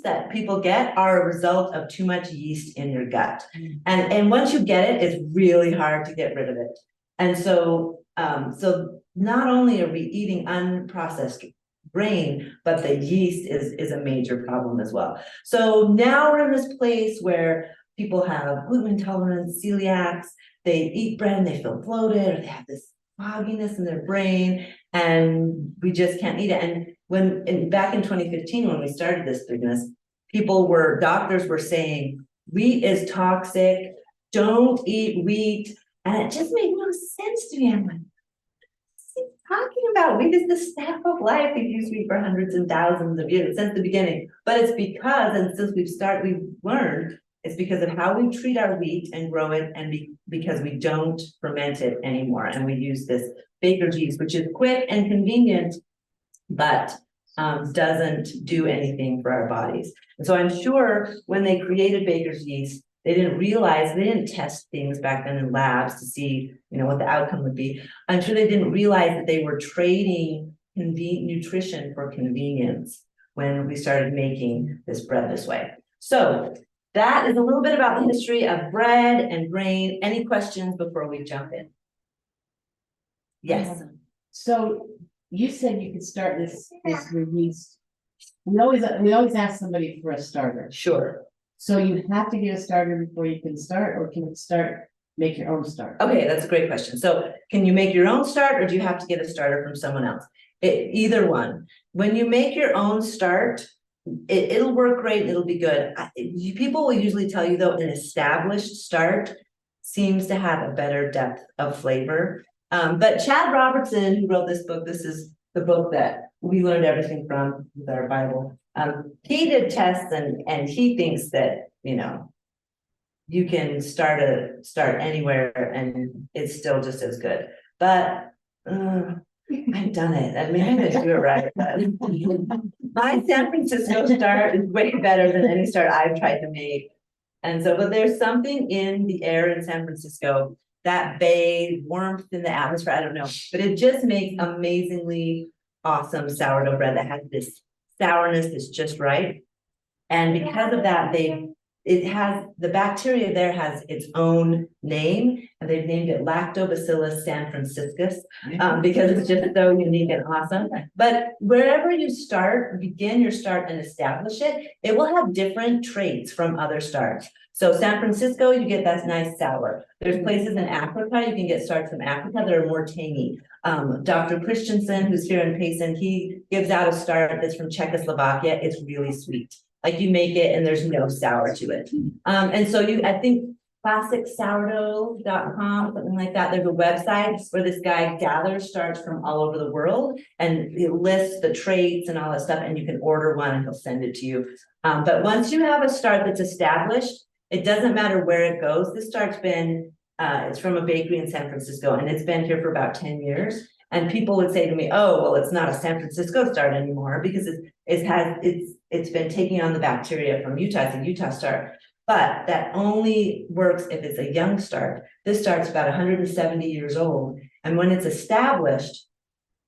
that people get are a result of too much yeast in your gut. And once you get it, it's really hard to get rid of it. And so, so not only are we eating unprocessed grain, but the yeast is a major problem as well. So now we're in this place where people have gluten intolerance, celiacs, they eat bread and they feel bloated, or they have this fogginess in their brain, and we just can't eat it. And back in 2015, when we started this business, doctors were saying, wheat is toxic, don't eat wheat. And it just made no sense to me. I'm like, talking about wheat is the staff of life. We've used wheat for hundreds and thousands of years since the beginning. But it's because, and since we've learned, it's because of how we treat our wheat and grow it, and because we don't ferment it anymore. And we use this baker's yeast, which is quick and convenient, but doesn't do anything for our bodies. And so I'm sure when they created baker's yeast, they didn't test things back then in labs to see, what the outcome would be. I'm sure they didn't realize that they were trading nutrition for convenience when we started making this bread this way. So that is a little bit about the history of bread and grain. Any questions before we jump in? Yes. So you said you could start this with yeast. We always ask somebody for a starter. Sure. So you have to get a starter before you can start, or can you make your own starter? Okay, that's a great question. So can you make your own start, or do you have to get a starter from someone else? Either one. When you make your own start, it'll work great, it'll be good. People will usually tell you, though, an established start seems to have a better depth of flavor. But Chad Robertson, who wrote this book, this is the book that we learned everything from with our Bible. He did tests, and he thinks that, you can start anywhere and it's still just as good. But I've done it. I mean, I didn't do it right. My San Francisco start is way better than any start I've tried to make. And so, but there's something in the air in San Francisco, that bay, warmth in the atmosphere, I don't know, but it just makes amazingly awesome sourdough bread that has this sourness that's just right. And because of that, the bacteria there has its own name, and they've named it Lactobacillus San Franciscus, because it's just so unique and awesome. But wherever you begin your start and establish it, it will have different traits from other starts. So San Francisco, you get that nice sour. There's places in Africa, you can get starts from Africa that are more tangy. Dr. Christensen, who's here in Payson, he gives out a start that's from Czechoslovakia. It's really sweet. Like, you make it and there's no sour to it. And so I think classicsourdough.com, something like that. There's a website where this guy gathers starts from all over the world, and he lists the traits and all that stuff, and you can order one and he'll send it to you. But once you have a start that's established, it doesn't matter where it goes. This start's been, it's from a bakery in San Francisco, and it's been here for about 10 years. And people would say to me, oh, well, it's not a San Francisco start anymore because it's been taking on the bacteria from Utah. It's a Utah start. But that only works if it's a young start. This start's about 170 years old. And when it's established,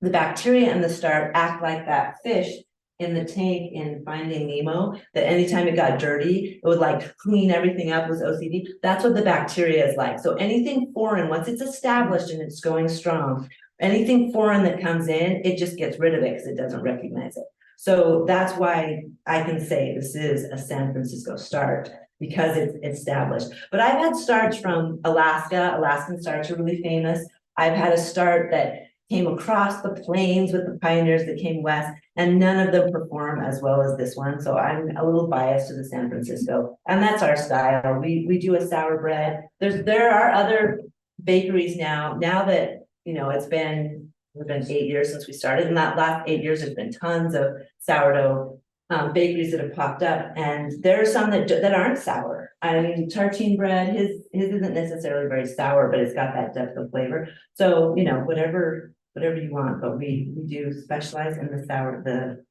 the bacteria in the start act like that fish in the tank in Finding Nemo, that anytime it got dirty, it would like clean everything up with OCD. That's what the bacteria is like. So anything foreign, once it's established and it's going strong, anything foreign that comes in, it just gets rid of it because it doesn't recognize it. So that's why I can say this is a San Francisco start, because it's established. But I've had starts from Alaska. Alaskan starts are really famous. I've had a start that came across the plains with the pioneers that came west, and none of them perform as well as this one. So I'm a little biased to the San Francisco, and that's our style. We do a sour bread. There are other bakeries now that, it's been 8 years since we started. In that last 8 years, there's been tons of sourdough bakeries that have popped up, and there are some that aren't sour. I mean, tartine bread, his isn't necessarily very sour, but it's got that depth of flavor. So, whatever you want, but we do specialize in the sour, the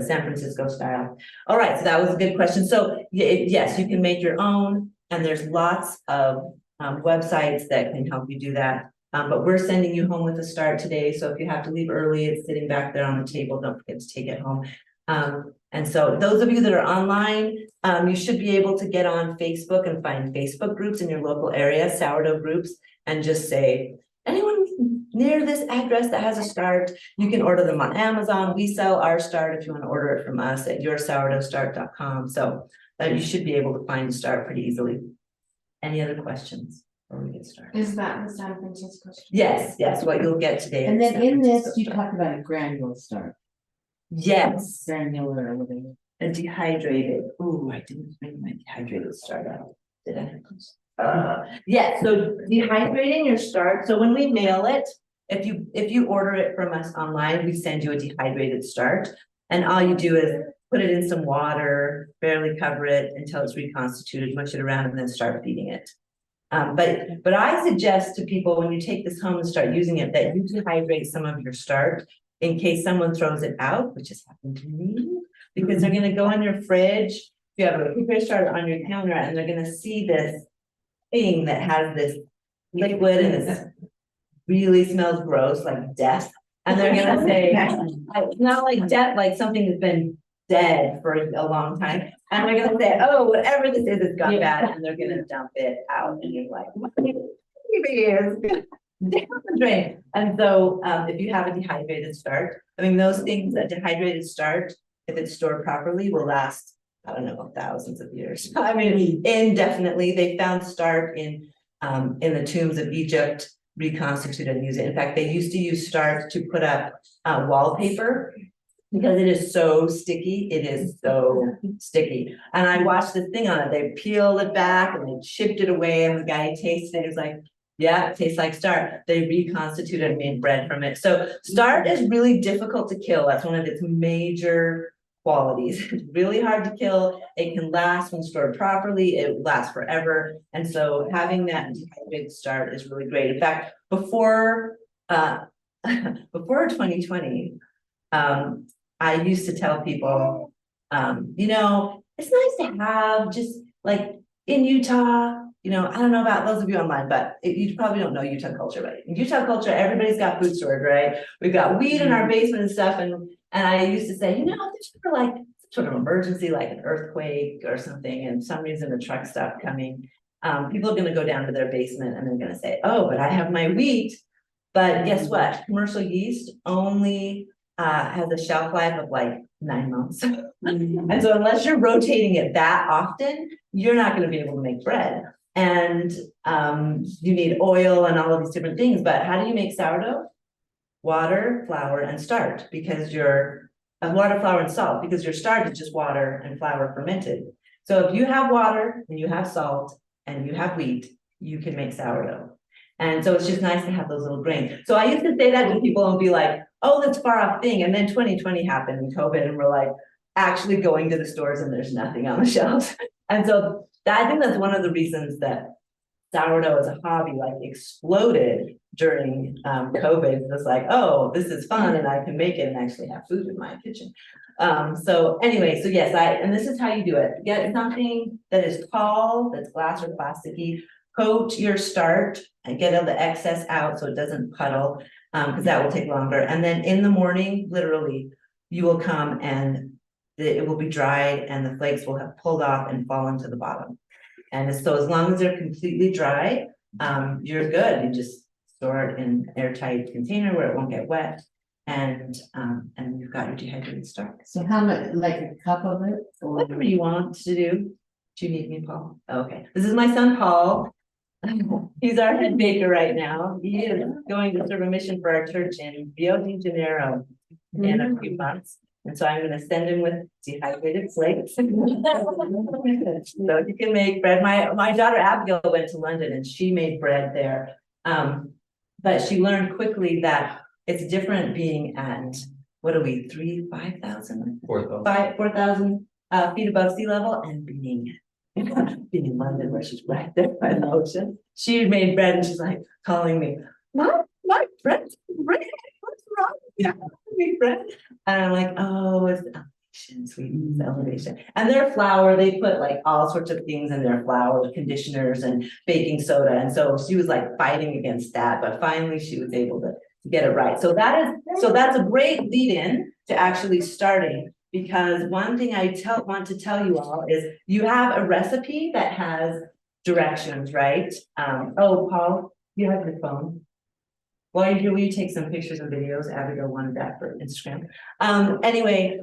San Francisco style. All right, so that was a good question. So yes, you can make your own, and there's lots of websites that can help you do that. But we're sending you home with a start today. So if you have to leave early, it's sitting back there on the table. Don't forget to take it home. And so those of you that are online, you should be able to get on Facebook and find Facebook groups in your local area, sourdough groups, and just say, anyone near this address that has a start, you can order them on Amazon. We sell our start if you want to order it from us at yoursourdoughstart.com. So you should be able to find the start pretty easily. Any other questions before we get started? Is that the San Francisco? Yes, what you'll get today. And is then San in this, Francisco you start. talked about a granule start, Yes, granular or whatever. a dehydrated. Ooh, I didn't bring my dehydrated start out. Did I? Yeah, so dehydrating your start. So when we mail it, if you order it from us online, we send you a dehydrated start. And all you do is put it in some water, barely cover it until it's reconstituted, mush it around, and then start feeding it. But I suggest to people when you take this home and start using it, that you dehydrate some of your start in case someone throws it out, which has happened to me, because they're gonna go in your fridge. You have a prepared starter on your counter and they're gonna see this thing that has this liquid and it really smells gross, like death. And they're gonna say, it's not like death, like something that's been dead for a long time. And they're gonna say, oh, whatever this is, it's gone bad, and they're gonna dump it out, and you're like, what maybe is down the drain. And so, if you have a dehydrated start, I mean, those things, that dehydrated start, if it's stored properly, will last, I don't know, thousands of years. I mean, indefinitely. They found start in the tombs of Egypt, reconstituted and use it. In fact, they used to use start to put up wallpaper, because it is so sticky. It is so sticky. And I watched this thing on it. They peeled it back and they chipped it away. And the guy tasted it. He was like, yeah, it tastes like start. They reconstituted and made bread from it. So start is really difficult to kill. That's one of its major qualities. It's really hard to kill. It can last when stored properly. It lasts forever. And so having that dehydrated start is really great. In fact, before 2020, I used to tell people, you know, it's nice to have just like in Utah, you know, I don't know about those of you online, but you probably don't know Utah culture, but in Utah culture, everybody's got food stored, right? We've got weed in our basement and stuff. And I used to say, you know, if there's ever like some sort of emergency, like an earthquake or something, and some reason the truck stopped coming, people are going to go down to their basement and they're going to say, oh, but I have my wheat. But guess what? Commercial yeast only has a shelf life of like 9 months. And so unless you're rotating it that often, you're not going to be able to make bread. And you need oil and all of these different things. But how do you make sourdough? Water, flour, and start, because your water, flour, and salt, because your start is just water and flour fermented. So if you have water and you have salt and you have wheat, you can make sourdough. And so it's just nice to have those little grains. So I used to say that to people and be like, oh, that's far off thing. And then 2020 happened and COVID, and we're like actually going to the stores and there's nothing on the shelves. And so I think that's one of the reasons that sourdough as a hobby like exploded during COVID. It was like, oh, this is fun and I can make it and actually have food in my kitchen. So anyway, so yes, and this is how you do it. Get something that is tall, that's glass or plasticky, coat your start and get all the excess out so it doesn't puddle, because that will take longer. And then in the morning, literally, you will come and it will be dried and the flakes will have pulled off and fallen to the bottom. And so as long as they're completely dry, you're good. You just store it in an airtight container where it won't get wet. And you've got your dehydrated start. So how much, like a cup of it? Or Whatever you want to do. Do you need me, Paul? Okay, this is my son, Paul. He's our head baker right now. He is going to serve a mission for our church in Rio de Janeiro in a few months. And so I'm gonna send him with dehydrated flakes. So he can make bread. My daughter Abigail went to London and she made bread there. But she learned quickly that it's different being at, what are we, 5,000? 4,000 feet above sea level, and being in London where she's right there by the ocean. She made bread and she's like calling me, my bread's ready. What's wrong? Yeah, make bread. And I'm like, oh, it's elevation, sweet elevation. And their flour, they put like all sorts of things in their flour, conditioners and baking soda. And so she was like fighting against that, but finally she was able to get it right. So that's a great lead in to actually starting. because one thing I want to tell you all is you have a recipe that has directions, right? Oh, Paul, you have your phone. While you're here, will you take some pictures and videos? Abigail wanted that for Instagram. Anyway,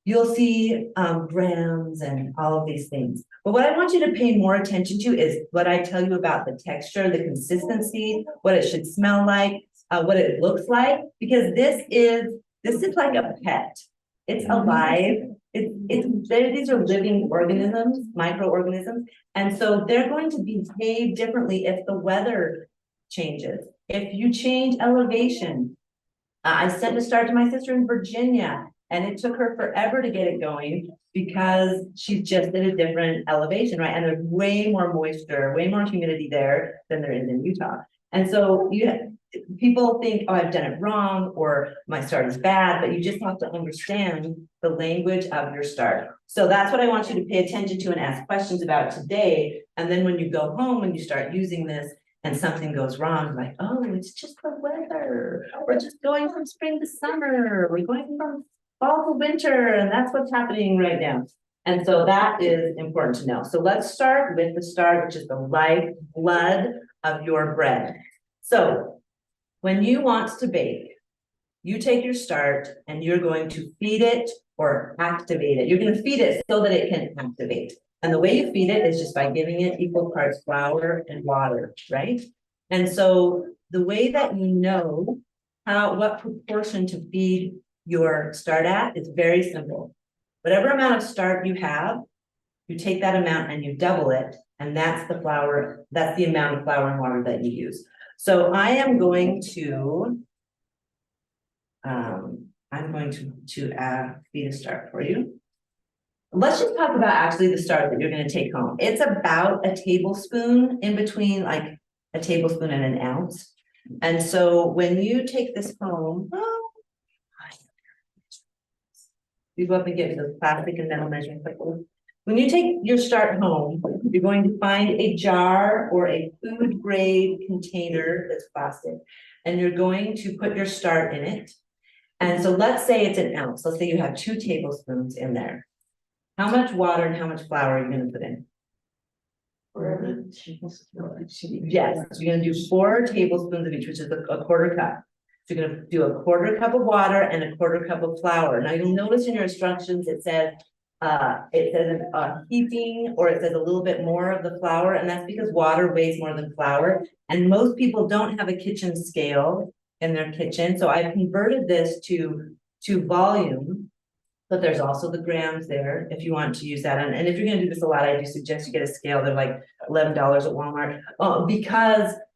you'll see grams and all of these things. But what I want you to pay more attention to is what I tell you about the texture, the consistency, what it should smell like, what it looks like, because this is like a pet. It's alive. These are living organisms, microorganisms, and so they're going to behave differently if the weather changes. If you change elevation, I sent a start to my sister in Virginia, and it took her forever to get it going because she's just at a different elevation, right? And there's way more moisture, way more humidity there than there is in Utah. And so people think, oh, I've done it wrong, or my start is bad, but you just have to understand the language of your start. So that's what I want you to pay attention to and ask questions about today. And then when you go home and you start using this and something goes wrong, like, oh, it's just the weather. We're just going from spring to summer. We're going from fall to winter, and that's what's happening right now. And so that is important to know. So let's start with the start, which is the lifeblood of your bread. So when you want to bake, you take your start and you're going to feed it or activate it. You're going to feed it so that it can activate. And the way you feed it is just by giving it equal parts flour and water, right? And so the way that you know what proportion to feed your start at is very simple. Whatever amount of start you have, you take that amount and you double it, and that's the flour, that's the amount of flour and water that you use. So I am going to feed a start for you. Let's just talk about actually the start that you're going to take home. It's about a tablespoon, in between like a tablespoon and an ounce. And so when you take this home, you go up and get the plastic and metal measuring cup. When you take your start home, you're going to find a jar or a food grade container that's plastic, and you're going to put your start in it. And so let's say it's an ounce. Let's say you have 2 tablespoons in there. How much water and how much flour are you going to put in? Yes, so you're going to do 4 tablespoons of each, which is a quarter cup. So you're going to do a quarter cup of water and a quarter cup of flour. Now you'll notice in your instructions it says heaping, or it says a little bit more of the flour, and that's because water weighs more than flour. And most people don't have a kitchen scale in their kitchen, so I've converted this to volume. But there's also the grams there if you want to use that. And if you're going to do this a lot, I do suggest you get a scale. They're like $11 at Walmart.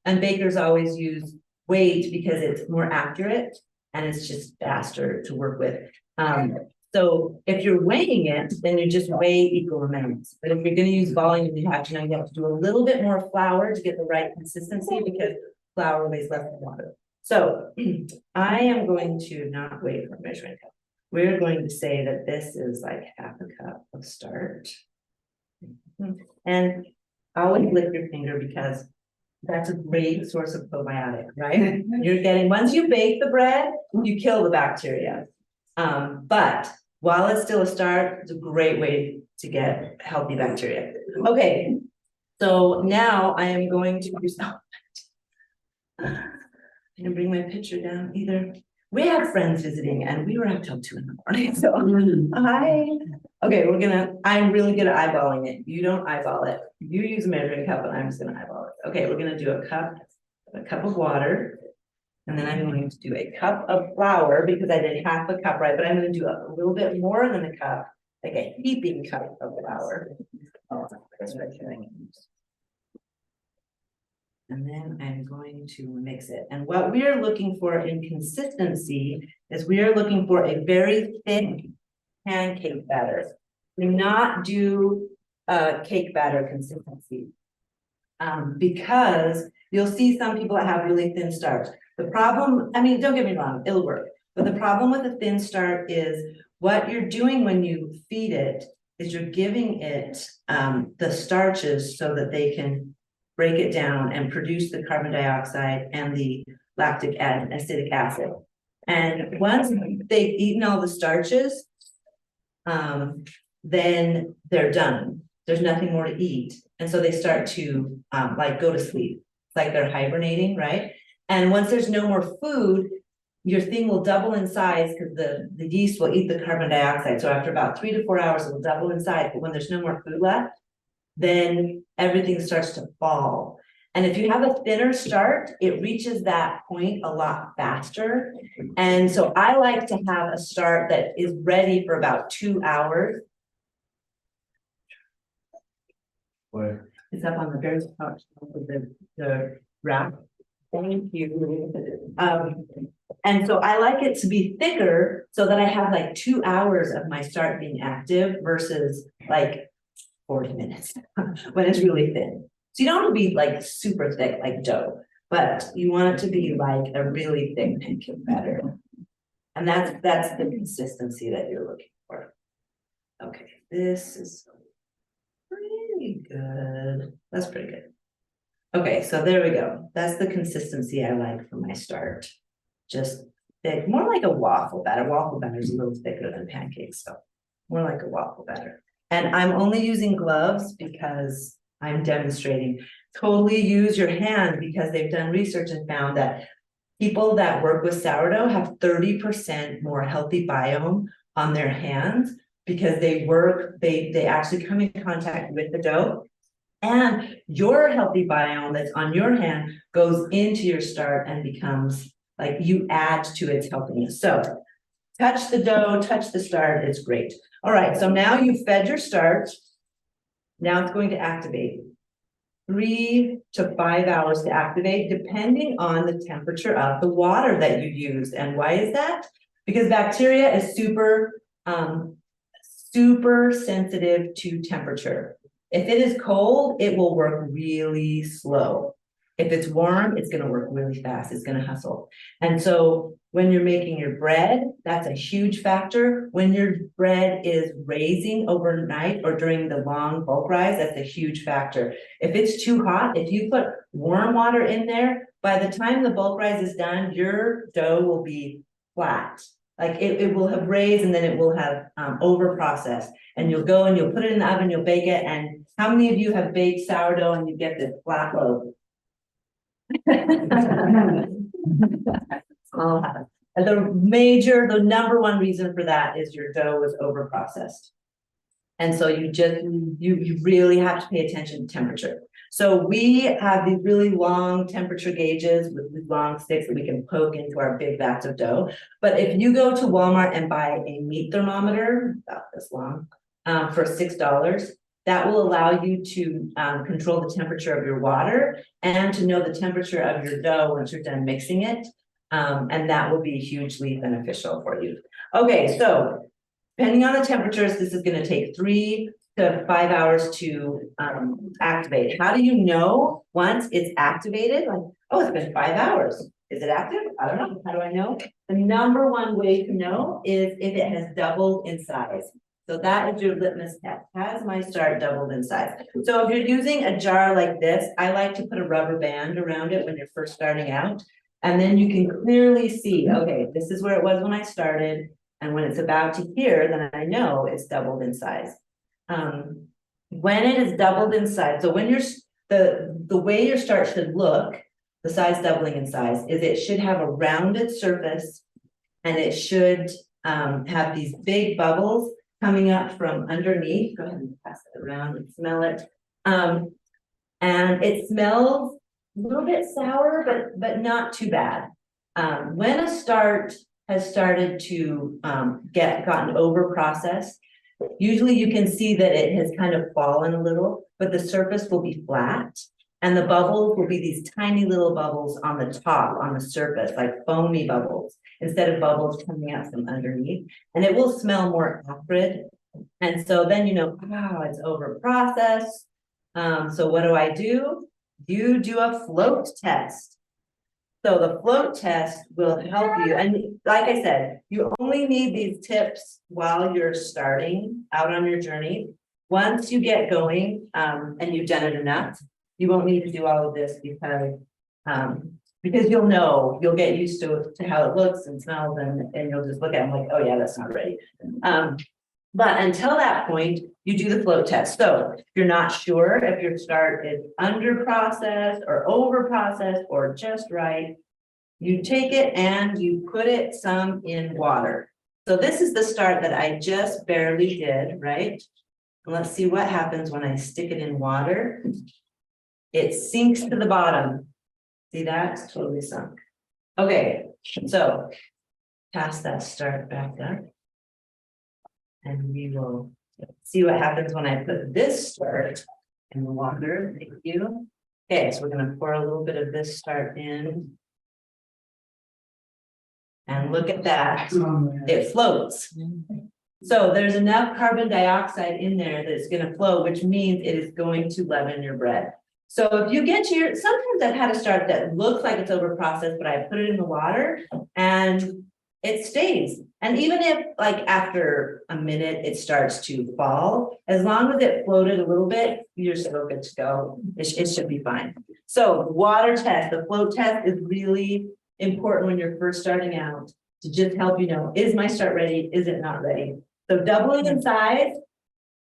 And bakers always use weight because it's more accurate and it's just faster to work with. So if you're weighing it, then you just weigh equal amounts. But if you're going to use volume, you have to know you have to do a little bit more flour to get the right consistency, because flour weighs less than water. So I am going to not wait for a measuring cup. We're going to say that this is like half a cup of starch. And always lick your finger, because that's a great source of probiotic, right? You're getting, once you bake the bread, you kill the bacteria. But while it's still a start, it's a great way to get healthy bacteria. Okay, so now I am going to use, I didn't bring my picture down either. We had friends visiting and we were up till 2 in the morning. So I'm really good at eyeballing it. You don't eyeball it. You use a measuring cup and I'm just gonna eyeball it. Okay, we're gonna do a cup of water. And then I'm going to do a cup of flour, because I did half a cup, right? But I'm gonna do a little bit more than a cup, like a heaping cup of flour. Oh, that's right. And then I'm going to mix it. And what we are looking for in consistency is we are looking for a very thick pancake batter. Do not do cake batter consistency. Because you'll see some people that have really thin starch. The problem, I mean, don't get me wrong, it'll work. But the problem with a thin starch is what you're doing when you feed it is you're giving it the starches so that they can break it down and produce the carbon dioxide and the lactic and acidic acid. And once they've eaten all the starches, then they're done. There's nothing more to eat. And so they start to like go to sleep. It's like they're hibernating, right? And once there's no more food, your thing will double in size because the yeast will eat the carbon dioxide. So after about 3 to 4 hours, it will double in size. But when there's no more food left, then everything starts to fall. And if you have a thinner start, it reaches that point a lot faster. And so I like to have a start that is ready for about 2 hours. Where? It's up on the very top of the wrap. Thank you. And so I like it to be thicker so that I have like 2 hours of my start being active versus like 40 minutes when it's really thin. So you don't want to be like super thick like dough, but you want it to be like a really thick pancake batter. And that's the consistency that you're looking for. Okay, this is pretty good. That's pretty good. Okay, so there we go. That's the consistency I like for my start. Just thick, more like a waffle batter. Waffle batter is a little thicker than pancakes, so more like a waffle batter. And I'm only using gloves because I'm demonstrating. Totally use your hand because they've done research and found that people that work with sourdough have 30% more healthy biome on their hands because they actually come in contact with the dough. And your healthy biome that's on your hand goes into your start and becomes like you add to its healthiness. So touch the dough, touch the start, it's great. All right, so now you've fed your start. Now it's going to activate. 3 to 5 hours to activate, depending on the temperature of the water that you used. And why is that? Because bacteria is super sensitive to temperature. If it is cold, it will work really slow. If it's warm, it's going to work really fast. It's going to hustle. And so when you're making your bread, that's a huge factor. When your bread is raising overnight or during the long bulk rise, that's a huge factor. If it's too hot, if you put warm water in there, by the time the bulk rise is done, your dough will be flat. Like it will have raised and then it will have over processed. And you'll go and you'll put it in the oven, you'll bake it. And how many of you have baked sourdough and you get this flat loaf? And the number one reason for that is your dough was over processed. And so you really have to pay attention to temperature. So we have these really long temperature gauges with these long sticks that we can poke into our big vats of dough. But if you go to Walmart and buy a meat thermometer, about this long, for $6, that will allow you to control the temperature of your water and to know the temperature of your dough once you're done mixing it. And that will be hugely beneficial for you. Okay, so depending on the temperatures, this is going to take 3 to 5 hours to activate. How do you know once it's activated? Like, oh, it's been 5 hours. Is it active? I don't know. How do I know? The number one way to know is if it has doubled in size. So that is your litmus test. Has my start doubled in size? So if you're using a jar like this, I like to put a rubber band around it when you're first starting out. And then you can clearly see, okay, this is where it was when I started. And when it's about to here, then I know it's doubled in size. When it is doubled in size, so when you're, the way your start should look, the size doubling in size, is it should have a rounded surface and it should have these big bubbles coming up from underneath. Go ahead and pass it around and smell it. And it smells a little bit sour, but not too bad. When a start has started to gotten over processed, usually you can see that it has kind of fallen a little, but the surface will be flat. And the bubbles will be these tiny little bubbles on the top, on the surface, like foamy bubbles, instead of bubbles coming out from underneath. And it will smell more acrid. And so then you know, wow, it's over processed. So what do? You do a float test. So the float test will help you. And like I said, you only need these tips while you're starting out on your journey. Once you get going and you've done it enough, you won't need to do all of this because Because you'll get used to how it looks and smells and you'll just look at it like, oh yeah, that's not ready. But until that point, you do the float test. So if you're not sure if your start is under processed or over processed or just right, you take it and you put it some in water. So this is the start that I just barely did, right? Let's see what happens when I stick it in water. It sinks to the bottom. See that? It's totally sunk. Okay, so pass that start back up. And we will see what happens when I put this start in the water. Thank you. Okay, so we're gonna pour a little bit of this start in. And look at that, it floats. So there's enough carbon dioxide in there that's gonna flow, which means it is going to leaven your bread. So if you get your, sometimes I've had a start that looks like it's over processed, but I put it in the water and it stays. And even if like after a minute, it starts to fall, as long as it floated a little bit, you're still good to go. It should be fine. So water test, the float test is really important when you're first starting out to just help you know, is my start ready? Is it not ready? So doubling in size,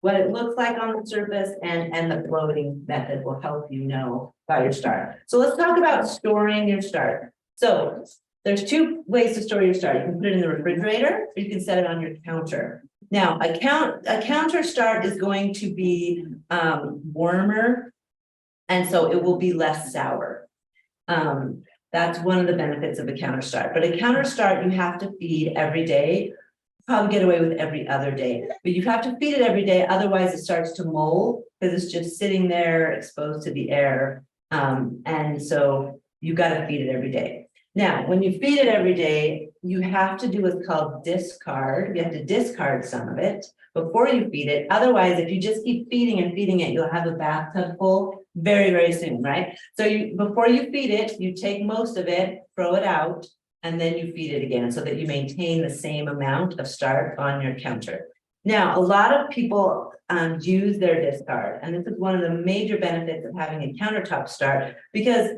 what it looks like on the surface and the floating method will help you know about your start. So let's talk about storing your start. So there's two ways to store your start. You can put it in the refrigerator or you can set it on your counter. Now a counter start is going to be warmer and so it will be less sour. That's one of the benefits of a counter start, but a counter start you have to feed every day. Probably get away with every other day, but you have to feed it every day. Otherwise it starts to mold because it's just sitting there exposed to the air. And so you got to feed it every day. Now, when you feed it every day, you have to do what's called discard. You have to discard some of it before you feed it. Otherwise, if you just keep feeding and feeding it, you'll have a bathtub full very, very soon, right? So before you feed it, you take most of it, throw it out, and then you feed it again so that you maintain the same amount of start on your counter. Now, a lot of people use their discard, and this is one of the major benefits of having a countertop start, because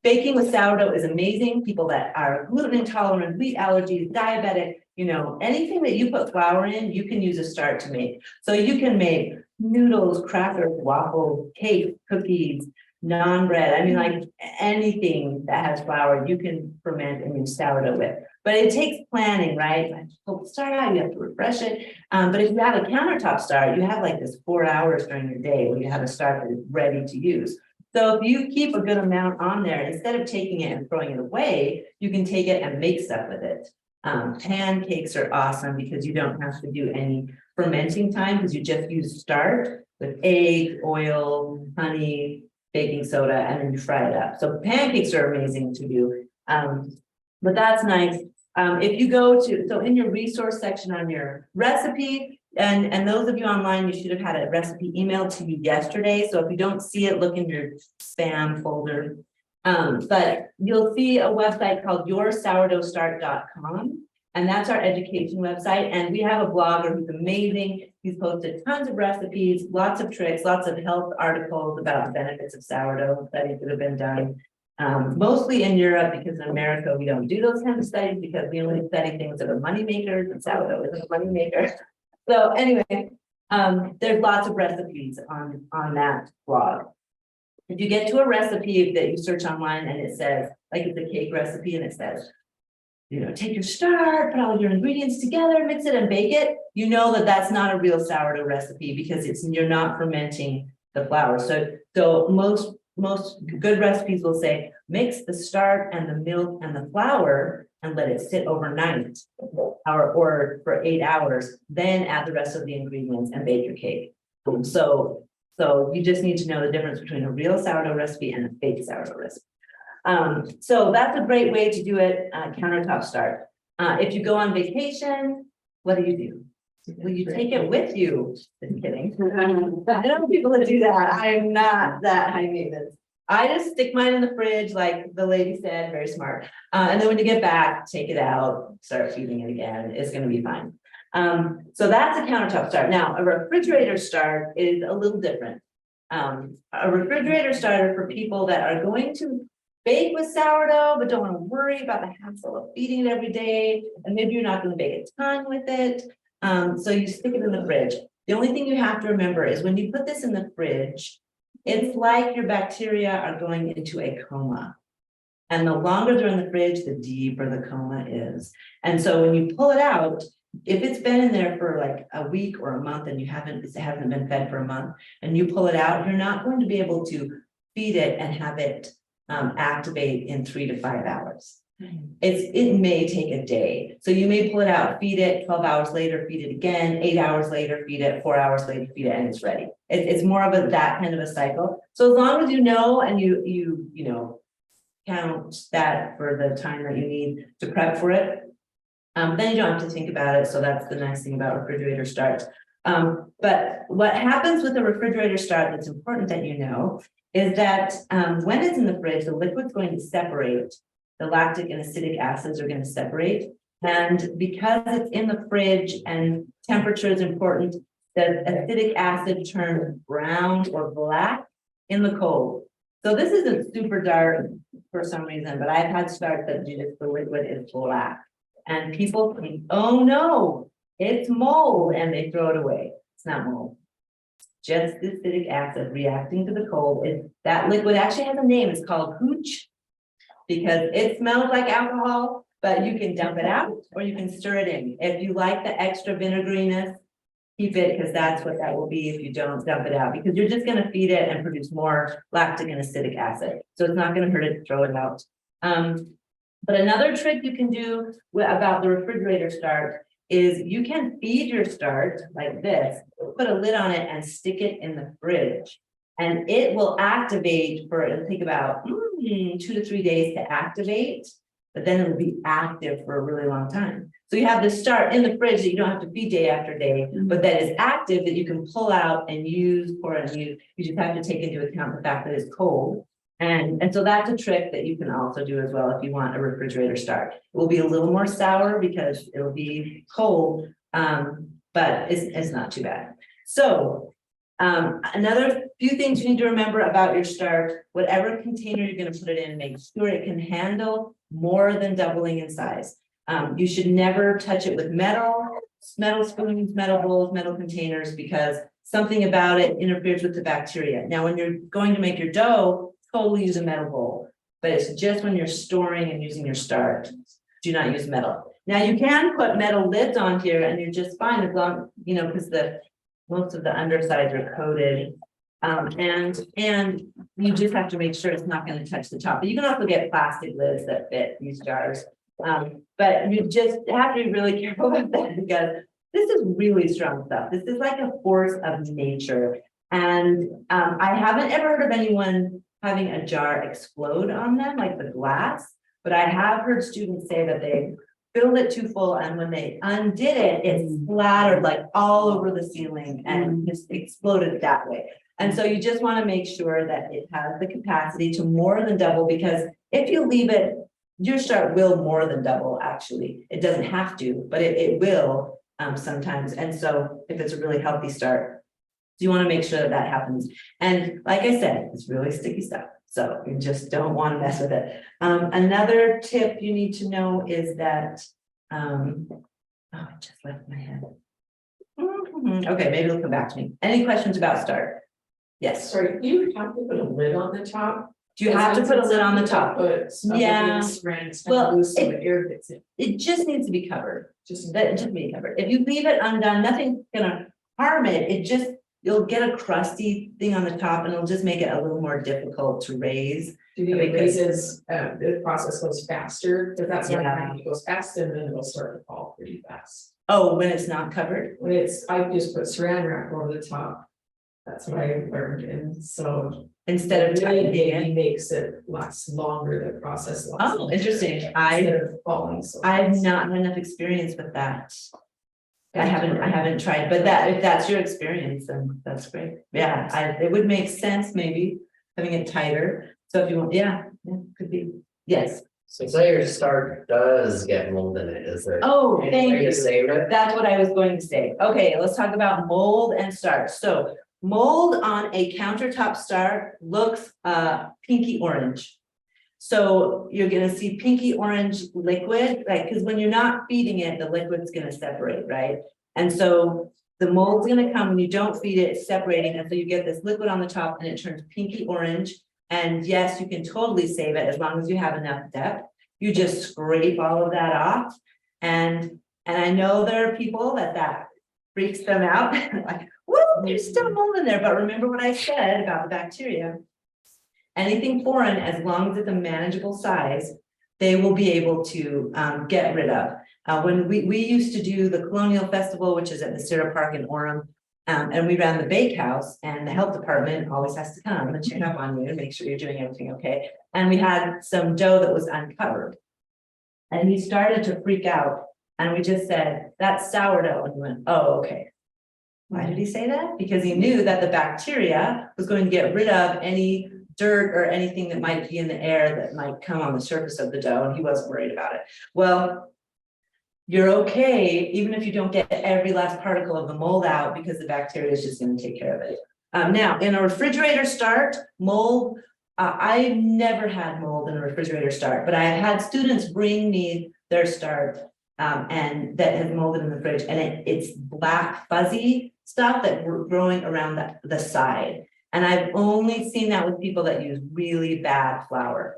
baking with sourdough is amazing. People that are gluten intolerant, wheat allergies, diabetic, you know, anything that you put flour in, you can use a start to make. So you can make noodles, crackers, waffles, cake, cookies, naan bread. I mean, like anything that has flour, you can ferment and use sourdough with. But it takes planning, right? Like, start out, you have to refresh it. But if you have a countertop start, you have like this 4 hours during your day where you have a start that is ready to use. So if you keep a good amount on there, instead of taking it and throwing it away, you can take it and make stuff with it. Pancakes are awesome because you don't have to do any fermenting time because you just use start with egg, oil, honey, baking soda, and then you fry it up. So pancakes are amazing to do. But that's nice. If you go to, so in your resource section on your recipe, and those of you online, you should have had a recipe emailed to you yesterday. So if you don't see it, look in your spam folder. But you'll see a website called yoursourdoughstart.com. And that's our education website. And we have a blogger who's amazing. He's posted tons of recipes, lots of tricks, lots of health articles about the benefits of sourdough, studies that have been done. Mostly in Europe, because in America, we don't do those kinds of studies because we only study things that are money makers, and sourdough isn't a money maker. So anyway, there's lots of recipes on that blog. If you get to a recipe that you search online and it says, like it's a cake recipe and it says, you know, take your start, put all your ingredients together, mix it and bake it, you know that that's not a real sourdough recipe because you're not fermenting the flour. So most good recipes will say, mix the start and the milk and the flour and let it sit overnight or for 8 hours, then add the rest of the ingredients and bake your cake. So you just need to know the difference between a real sourdough recipe and a fake sourdough recipe. So that's a great way to do it, countertop start. If you go on vacation, what do? Will you take it with you? Just kidding. I know people that do that. I am not that high maintenance. I just stick mine in the fridge, like the lady said, very smart. And then when you get back, take it out, start feeding it again. It's going to be fine. So that's a countertop start. Now, a refrigerator start is a little different. A refrigerator starter for people that are going to bake with sourdough, but don't want to worry about the hassle of feeding it every day, and maybe you're not going to bake a ton with it. So you stick it in the fridge. The only thing you have to remember is when you put this in the fridge, it's like your bacteria are going into a coma. And the longer they're in the fridge, the deeper the coma is. And so when you pull it out, if it's been in there for like a week or a month and it hasn't been fed for a month, and you pull it out, you're not going to be able to feed it and have it activate in 3 to 5 hours. It may take a day. So you may pull it out, feed it 12 hours later, feed it again, 8 hours later, feed it 4 hours later, feed it, and it's ready. It's more of that kind of a cycle. So as long as you know, and you know, count that for the time that you need to prep for it, then you don't have to think about it. So that's the nice thing about refrigerator starts. But what happens with a refrigerator start that's important that you know is that when it's in the fridge, the liquid's going to separate. The lactic and acidic acids are going to separate. And because it's in the fridge and temperature is important, the acidic acid turns brown or black in the cold. So this isn't super dark for some reason, but I've had starts that the liquid is black. And people think, oh no, it's mold, and they throw it away. It's not mold. Just the acidic acid reacting to the cold. That liquid actually has a name. It's called hooch, because it smells like alcohol, but you can dump it out or you can stir it in. If you like the extra vinegariness, keep it, because that's what that will be if you don't dump it out, because you're just going to feed it and produce more lactic and acidic acid. So it's not going to hurt it to throw it out. But another trick you can do about the refrigerator start is you can feed your start like this, put a lid on it and stick it in the fridge. And it will activate for, it'll take about 2 to 3 days to activate, but then it'll be active for a really long time. So you have this start in the fridge that you don't have to feed day after day, but that is active that you can pull out and use for it. You just have to take into account the fact that it's cold. And so that's a trick that you can also do as well if you want a refrigerator start. It will be a little more sour because it'll be cold, but it's not too bad. So another few things you need to remember about your start: whatever container you're going to put it in, make sure it can handle more than doubling in size. You should never touch it with metal spoons, metal bowls, metal containers, because something about it interferes with the bacteria. Now, when you're going to make your dough, totally use a metal bowl, but it's just when you're storing and using your start, do not use metal. Now you can put metal lids on here and you're just fine, as long, you know, because most of the undersides are coated. And you just have to make sure it's not going to touch the top. But you can also get plastic lids that fit these jars. But you just have to be really careful with that, because this is really strong stuff. This is like a force of nature. And I haven't ever heard of anyone having a jar explode on them, like the glass, but I have heard students say that they filled it too full, and when they undid it, it splattered like all over the ceiling and just exploded that way. And so you just want to make sure that it has the capacity to more than double, because if you leave it, your start will more than double. Actually, it doesn't have to, but it will sometimes. And so if it's a really healthy start, you want to make sure that that happens. And like I said, it's really sticky stuff, so you just don't want to mess with it. Another tip you need to know is that, oh, I just left my head. Okay, maybe it'll come back to me. Any questions about start? Yes. Sorry, you have to put a lid on the top? Do you have to put a lid on the top? Yeah. Well, Well, so the air gets in. It just needs to be covered. Just That just be covered. If you leave it undone, nothing's gonna harm it. It just, you'll get a crusty thing on the top and it'll just make it a little more difficult to raise. do you think it raises, the process goes faster? Because that's what I find, it goes fast and then it'll start to fall pretty fast. Oh, when it's not covered? When it's, I just put saran wrap over the top. That's what I learned, and so Instead of really tightening it. it makes it last longer, the process lasts. Oh, longer interesting. Instead of falling, so. I've not had enough experience with that. I haven't tried, but if that's your experience, then that's great. Yeah, it would make sense, maybe having it tighter. So if you want, yeah, could be, yes. So say your start does get mold in it, is there? Oh, any thank way to you. save it? That's what I was going to say. Okay, let's talk about mold and start. So mold on a countertop start looks pinky orange. So you're gonna see pinky orange liquid, like, because when you're not feeding it, the liquid's gonna separate, right? And so the mold's gonna come when you don't feed it, it's separating, and so you get this liquid on the top and it turns pinky orange. And yes, you can totally save it as long as you have enough depth. You just scrape all of that off. And I know there are people that freaks them out, like, whoa, there's still mold in there, but remember what I said about the bacteria. Anything foreign, as long as it's a manageable size, they will be able to get rid of. When we used to do the Colonial Festival, which is at the Sierra Park in Orem, and we ran the bakehouse, and the health department always has to come and check up on you and make sure you're doing everything okay. And we had some dough that was uncovered. And he started to freak out, and we just said, that's sourdough, and he went, oh, okay. Why did he say that? Because he knew that the bacteria was going to get rid of any dirt or anything that might be in the air that might come on the surface of the dough, and he wasn't worried about it. Well, you're okay, even if you don't get every last particle of the mold out, because the bacteria is just going to take care of it. Now, in a refrigerator start, mold, I've never had mold in a refrigerator start, but I have had students bring me their start and that has molded in the fridge, and it's black fuzzy stuff that we're growing around the side. And I've only seen that with people that use really bad flour.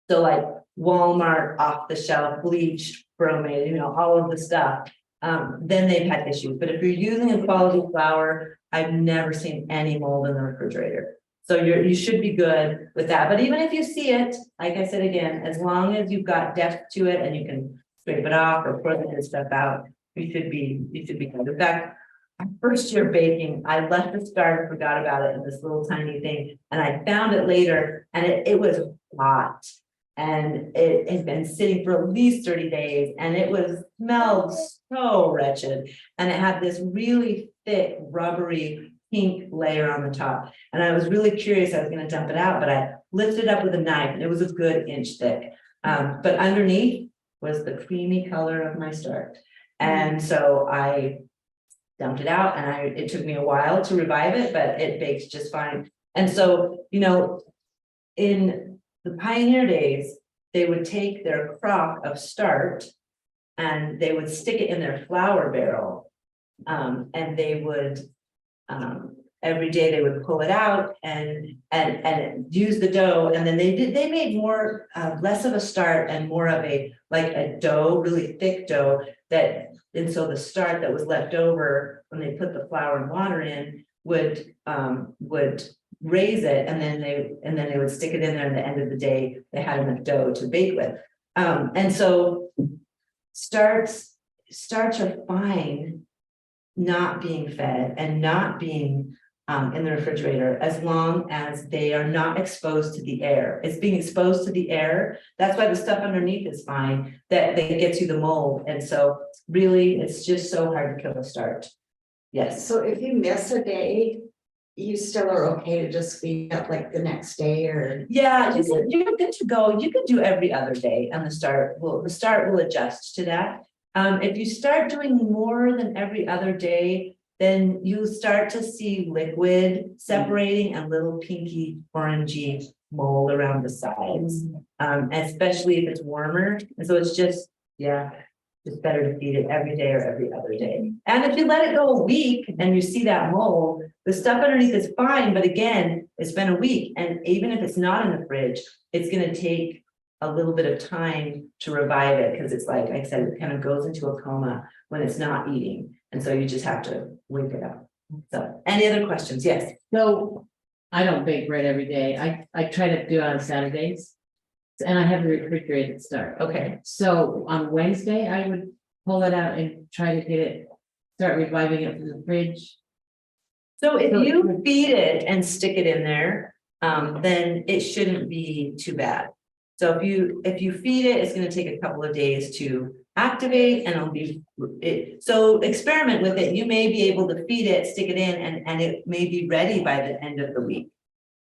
So like Walmart off the shelf, bleached, bromate, you know, all of the stuff. Then they've had issues. But if you're using a quality flour, I've never seen any mold in the refrigerator. So you should be good with that. But even if you see it, like I said again, as long as you've got depth to it and you can scrape it off or pour the stuff out, you should be good. In fact, my first year baking, I left the starter, forgot about it in this little tiny thing, and I found it later, and it was hot. And it had been sitting for at least 30 days, and it was smelled so wretched. And it had this really thick, rubbery pink layer on the top. And I was really curious, I was going to dump it out, but I lifted it up with a knife, and it was a good inch thick. But underneath was the creamy color of my start. And so I dumped it out, and it took me a while to revive it, but it baked just fine. And so, you know, in the pioneer days, they would take their crock of start and they would stick it in their flour barrel. And they would, every day they would pull it out and use the dough. And then they made more, less of a start and more of like a dough, really thick dough and so the start that was left over when they put the flour and water in would raise it, and then they would stick it in there. And at the end of the day, they had enough dough to bake with. And so starts are fine not being fed and not being in the refrigerator, as long as they are not exposed to the air. It's being exposed to the air. That's why the stuff underneath is fine, that they get you the mold. And so really, it's just so hard to kill a start. Yes. So if you miss a day, you still are okay to just feed up like the next day, or? Yeah, you're good to go. You could do every other day, and the start will adjust to that. If you start doing more than every other day, then you start to see liquid separating and little pinky orangey mold around the sides, especially if it's warmer. And so it's just better to feed it every day or every other day. And if you let it go a week and you see that mold, the stuff underneath is fine, but again, it's been a week. And even if it's not in the fridge, it's going to take a little bit of time to revive it, because it's like I said, it kind of goes into a coma when it's not eating. And so you just have to wake it up. So any other questions? Yes. So I don't bake bread every day. I try to do it on Saturdays. And I have the refrigerated start. Okay. So on Wednesday, I would pull it out and try to start reviving it from the fridge. So if you feed it and stick it in there, then it shouldn't be too bad. So if you feed it, it's going to take a couple of days to activate, and it'll be so experiment with it. You may be able to feed it, stick it in, and it may be ready by the end of the week,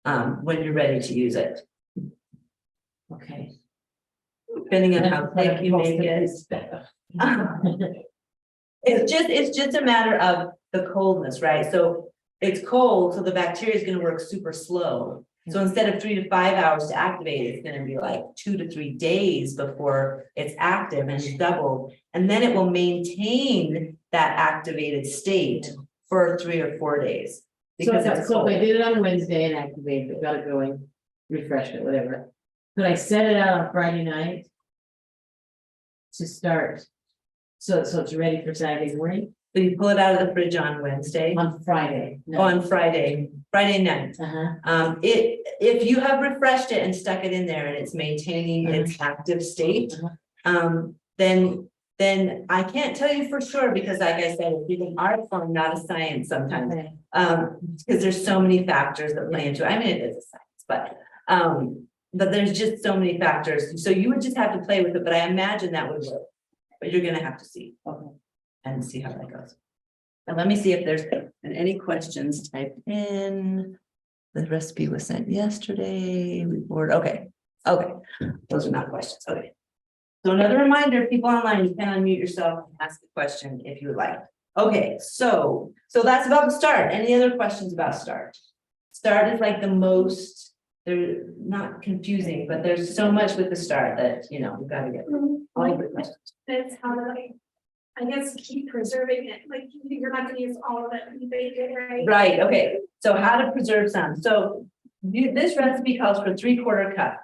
when you're ready to use it. Okay. Depending on how thick you make it. It's just a matter of the coldness, right? So it's cold, so the bacteria is going to work super slow. So instead of 3 to 5 hours to activate, it's gonna be like 2 to 3 days before it's active and it's doubled. And then it will maintain that activated state for 3 or 4 days. So Because if it's so if I cold. did it on Wednesday and activated it, got it going, refreshed it, whatever. Could I set it out on Friday night? To start. So it's ready for Saturday morning, So you pull it out of the fridge on Wednesday, on Friday. No. on Friday night. Uh-huh, If you have refreshed it and stuck it in there and it's maintaining its active state, then I can't tell you for sure, because like I said, it's an art form, not a science sometimes. okay, Because there's so many factors that play into it. I mean, it is a science, but there's just so many factors. So you would just have to play with it, but I imagine that would work. But you're gonna have to see okay. and see how that goes. And let me see if there's any questions typed in. The recipe was sent yesterday, okay, those are not questions, okay. So another reminder, people online, you can unmute yourself and ask a question if you would like. Okay, so that's about the start. Any other questions about start? Start is like the most, they're not confusing, but there's so much with the start that, we've got to get all of the questions. It's how to like, I guess, keep preserving it, like, you're not gonna use all of it when you bake it, right? Right, okay, so how to preserve some, so this recipe calls for 3/4 cup.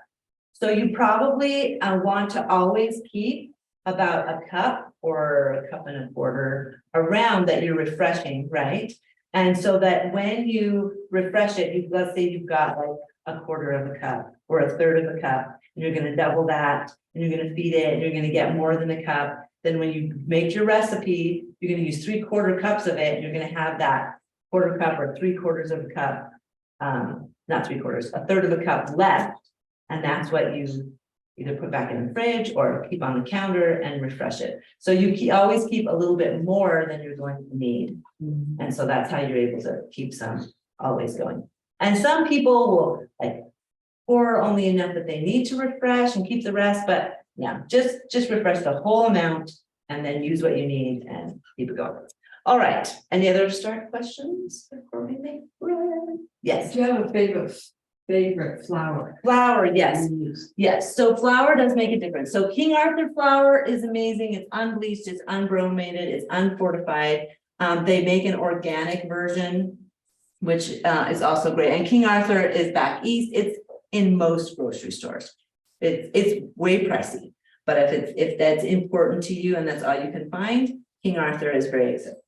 So you probably want to always keep about a cup or a cup and a quarter around that you're refreshing, right? And so that when you refresh it, let's say you've got like a quarter of a cup or a third of a cup, and you're gonna double that, and you're gonna feed it, and you're gonna get more than a cup. Then when you make your recipe, you're gonna use 3/4 cups of it, and you're gonna have that quarter cup or 3/4 of a cup, not 3/4, a third of a cup left. And that's what you either put back in the fridge or keep on the counter and refresh it. So you always keep a little bit more than you're going to need. And so that's how you're able to keep some always going. And some people will like pour only enough that they need to refresh and keep the rest, but yeah, just refresh the whole amount and then use what you need and keep it going. All right, any other start questions before we make bread? Yes, Do you have a favorite flour? flour, yes. Yes, so flour does make a difference. So King Arthur flour is amazing. It's unbleached, it's unbromated, it's unfortified. They make an organic version, which is also great. And King Arthur is back east. It's in most grocery stores. It's way pricey, but if that's important to you and that's all you can find, King Arthur is very accessible.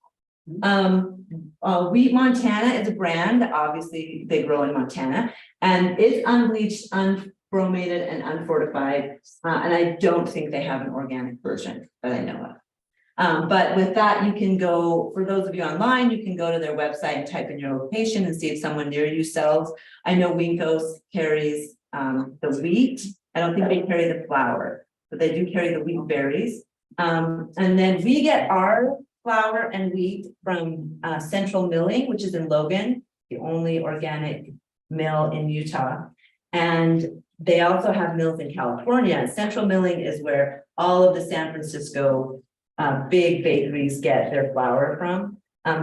Wheat Montana is a brand. Obviously, they grow in Montana, and it's unbleached, unbromated, and unfortified. And I don't think they have an organic version that I know of. But with that, you can go, for those of you online, you can go to their website and type in your location and see if someone near you sells. I know Winkos carries the wheat. I don't think they carry the flour, but they do carry the wheat berries. And then we get our flour and wheat from Central Milling, which is in Logan, the only organic mill in Utah. And they also have mills in California. Central Milling is where all of the San Francisco big bakeries get their flour from.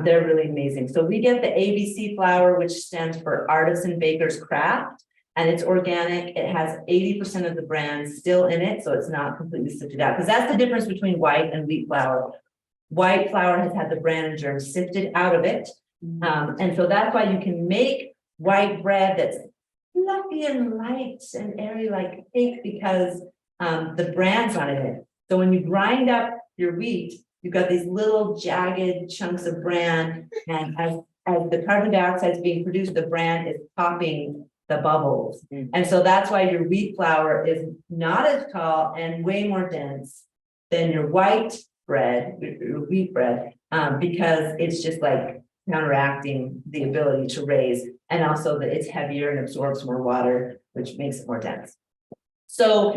They're really amazing. So we get the ABC flour, which stands for Artisan Baker's Craft, and it's organic. It has 80% of the brands still in it, so it's not completely sifted out, because that's the difference between white and wheat flour. White flour has had the bran and germ sifted out of it. And so that's why you can make white bread that's fluffy and light and airy like cake, because the bran's not in it. So when you grind up your wheat, you've got these little jagged chunks of bran, and as the carbon dioxide is being produced, the bran is popping the bubbles. And so that's why your wheat flour is not as tall and way more dense than your white bread, your wheat bread, because it's just like counteracting the ability to raise, and also that it's heavier and absorbs more water, which makes it more dense. So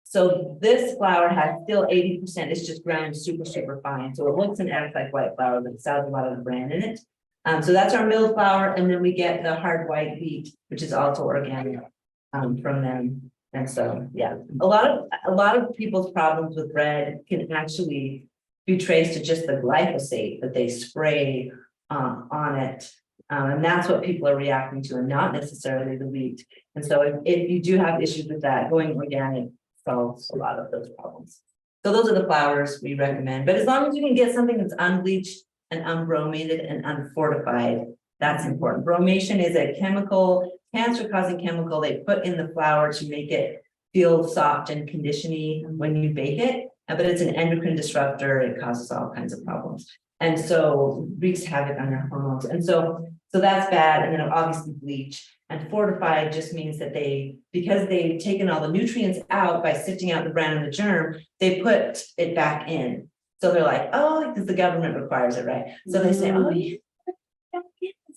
so this flour has still 80%, it's just ground super fine. So it looks and acts like white flour, but it still has a lot of the bran in it. So that's our milled flour, and then we get the hard white wheat, which is also organic from them. And so, yeah, a lot of people's problems with bread can actually be traced to just the glyphosate that they spray on it And that's what people are reacting to and not necessarily the wheat. And so if you do have issues with that, going organic solves a lot of those problems. So those are the flours we recommend, but as long as you can get something that's unbleached and unbromated and unfortified, that's important. Bromation is a chemical, cancer-causing chemical they put in the flour to make it feel soft and conditiony when you bake it, but it's an endocrine disruptor. It causes all kinds of problems. And so wreaks havoc on your hormones. And so that's bad. And then obviously bleach. And fortified just means that because they've taken all the nutrients out by sifting out the bran and the germ, they put it back in. So they're like, oh, because the government requires it, right? So they say, oh, yeah, the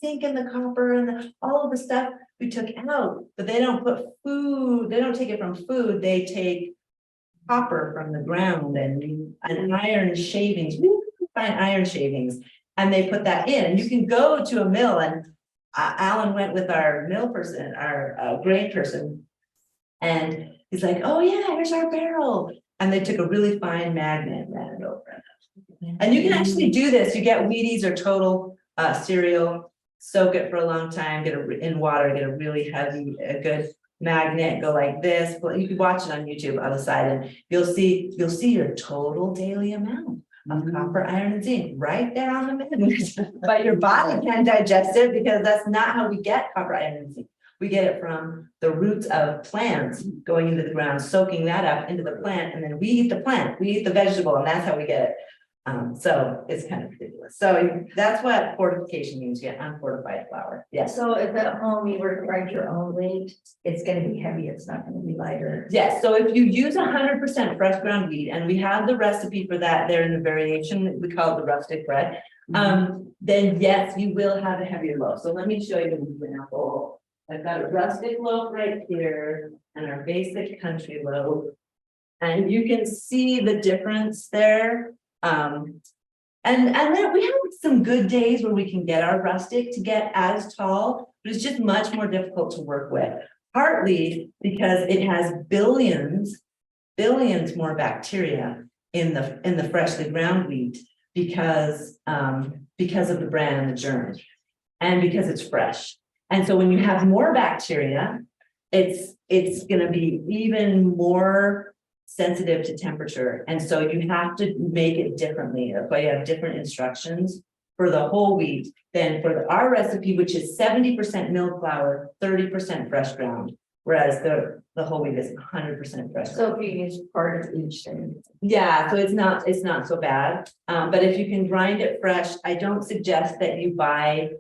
zinc and the copper and all of the stuff we took out, but they don't put food, they don't take it from food, they take copper from the ground and iron shavings, fine iron shavings, and they put that in. And you can go to a mill, and Alan went with our mill person, our grain person, and he's like, oh yeah, here's our barrel. And they took a really fine magnet and ran it over it. And you can actually do this. You get Wheaties or Total cereal, soak it for a long time, get it in water, get a really heavy, a good magnet, go like this. But you can watch it on YouTube on the side, and you'll see your total daily amount of copper, iron, and zinc right there on the magnet. But your body can't digest it because that's not how we get copper, iron, and zinc. We get it from the roots of plants going into the ground, soaking that up into the plant, and then we eat the plant, we eat the vegetable, and that's how we get it. So it's kind of ridiculous. So that's what fortification means, you get unfortified flour. Yes. So if at home you were to write your own weight, it's gonna be heavy, it's not gonna be lighter. Yes, so if you use 100% fresh ground wheat, and we have the recipe for that there in the variation, we call it the rustic bread, then yes, you will have a heavier loaf. So let me show you an example. I've got a rustic loaf right here and our basic country loaf. And you can see the difference there. And then we have some good days where we can get our rustic to get as tall, but it's just much more difficult to work with. Partly because it has billions more bacteria in the freshly ground wheat because of the bran and the germ, and because it's fresh. And so when you have more bacteria, it's going to be even more sensitive to temperature. And so you have to make it differently. That's why you have different instructions for the whole wheat than for our recipe, which is 70% milled flour, 30% fresh ground, whereas the whole wheat is 100% fresh. So if you use part of each thing. Yeah, so it's not so bad. But if you can grind it fresh, I don't suggest that you buy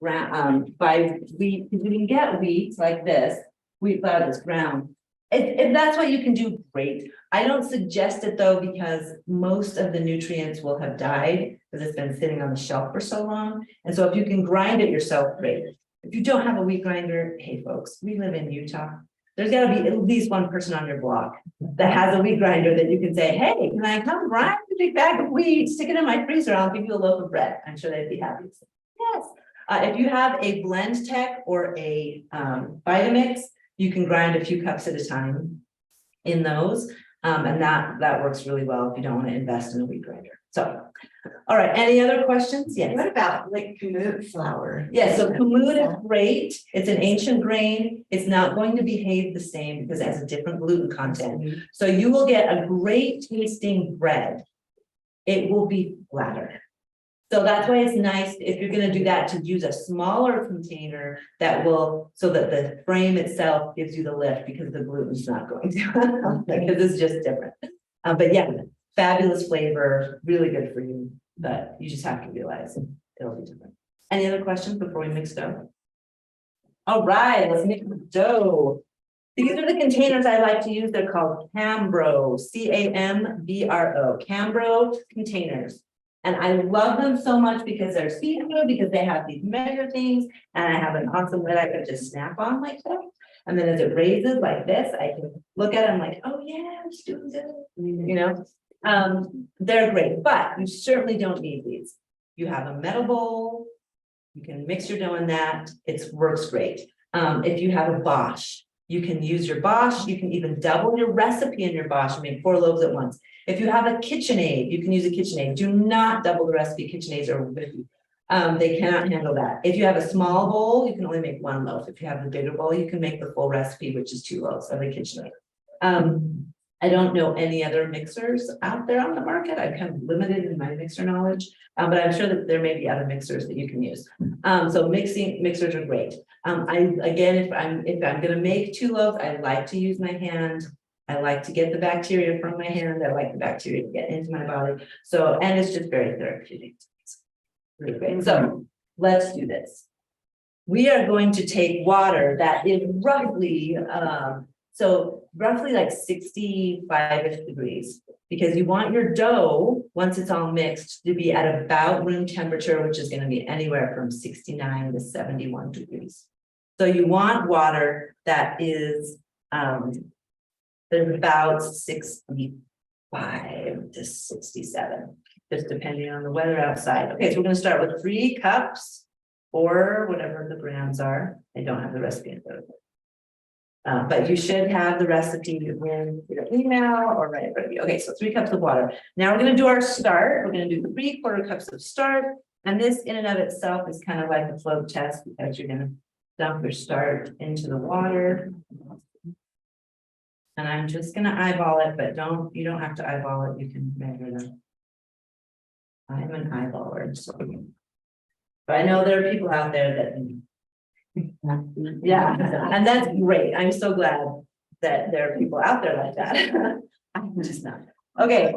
wheat, because you can get wheat like this, wheat flour that's ground. If that's what you can do, great. I don't suggest it though, because most of the nutrients will have died because it's been sitting on the shelf for so long. And so if you can grind it yourself, great. If you don't have a wheat grinder, hey folks, we live in Utah. There's got to be at least one person on your block that has a wheat grinder that you can say, hey, can I come grind a big bag of wheat, stick it in my freezer, I'll give you a loaf of bread. I'm sure they'd be happy to say, yes. If you have a blend tech or a Vitamix, you can grind a few cups at a time in those. And that works really well if you don't want to invest in a wheat grinder. So, all right, any other questions? Yes. What about like kamut flour? Yeah, so kamut is great. It's an ancient grain. It's not going to behave the same because it has a different gluten content. So you will get a great tasting bread. It will be flatter. So that's why it's nice if you're going to do that to use a smaller container that will, so that the frame itself gives you the lift, because the gluten's not going to, because it's just different. But yeah, fabulous flavor, really good for you, but you just have to realize it'll be different. Any other questions before we mix dough? All right, let's make the dough. These are the containers I like to use. They're called Cambro, C-A-M-B-R-O, Cambro containers. And I love them so much because they're see-through, because they have these measure things, and I have an awesome lid I could just snap on like that. And then as it raises like this, I can look at it, I'm like, oh yeah, it's doing good. You know, they're great, but you certainly don't need these. You have a metal bowl, you can mix your dough in that, it works great. If you have a Bosch, you can use your Bosch, you can even double your recipe in your Bosch and make 4 loaves at once. If you have a KitchenAid, you can use a KitchenAid. Do not double the recipe. KitchenAids are whippy. They cannot handle that. If you have a small bowl, you can only make one loaf. If you have the bigger bowl, you can make the full recipe, which is 2 loaves of the KitchenAid. I don't know any other mixers out there on the market. I'm kind of limited in my mixer knowledge, but I'm sure that there may be other mixers that you can use. So mixers are great. If I'm gonna make 2 loaves, I like to use my hand. I like to get the bacteria from my hand. I like the bacteria to get into my body. So, and it's just very therapeutic. Really great. So let's do this. We are going to take water that is roughly, roughly like 65-ish degrees. Because you want your dough, once it's all mixed, to be at about room temperature, which is going to be anywhere from 69 to 71 degrees. So you want water that is there's about 65 to 67, just depending on the weather outside. Okay, so we're going to start with 3 cups or whatever the brands are. I don't have the recipe in front of me. But you should have the recipe in your email or right in front of you. Okay, so 3 cups of water. Now we're going to do our start. We're going to do 3/4 cups of start. And this in and of itself is kind of like a float test because you're going to dump your start into the water. And I'm just going to eyeball it, but you don't have to eyeball it. You can measure them. I'm an eyeballer, so. But I know there are people out there that. Yeah, and that's great. I'm so glad that there are people out there like that. I'm just not. Okay,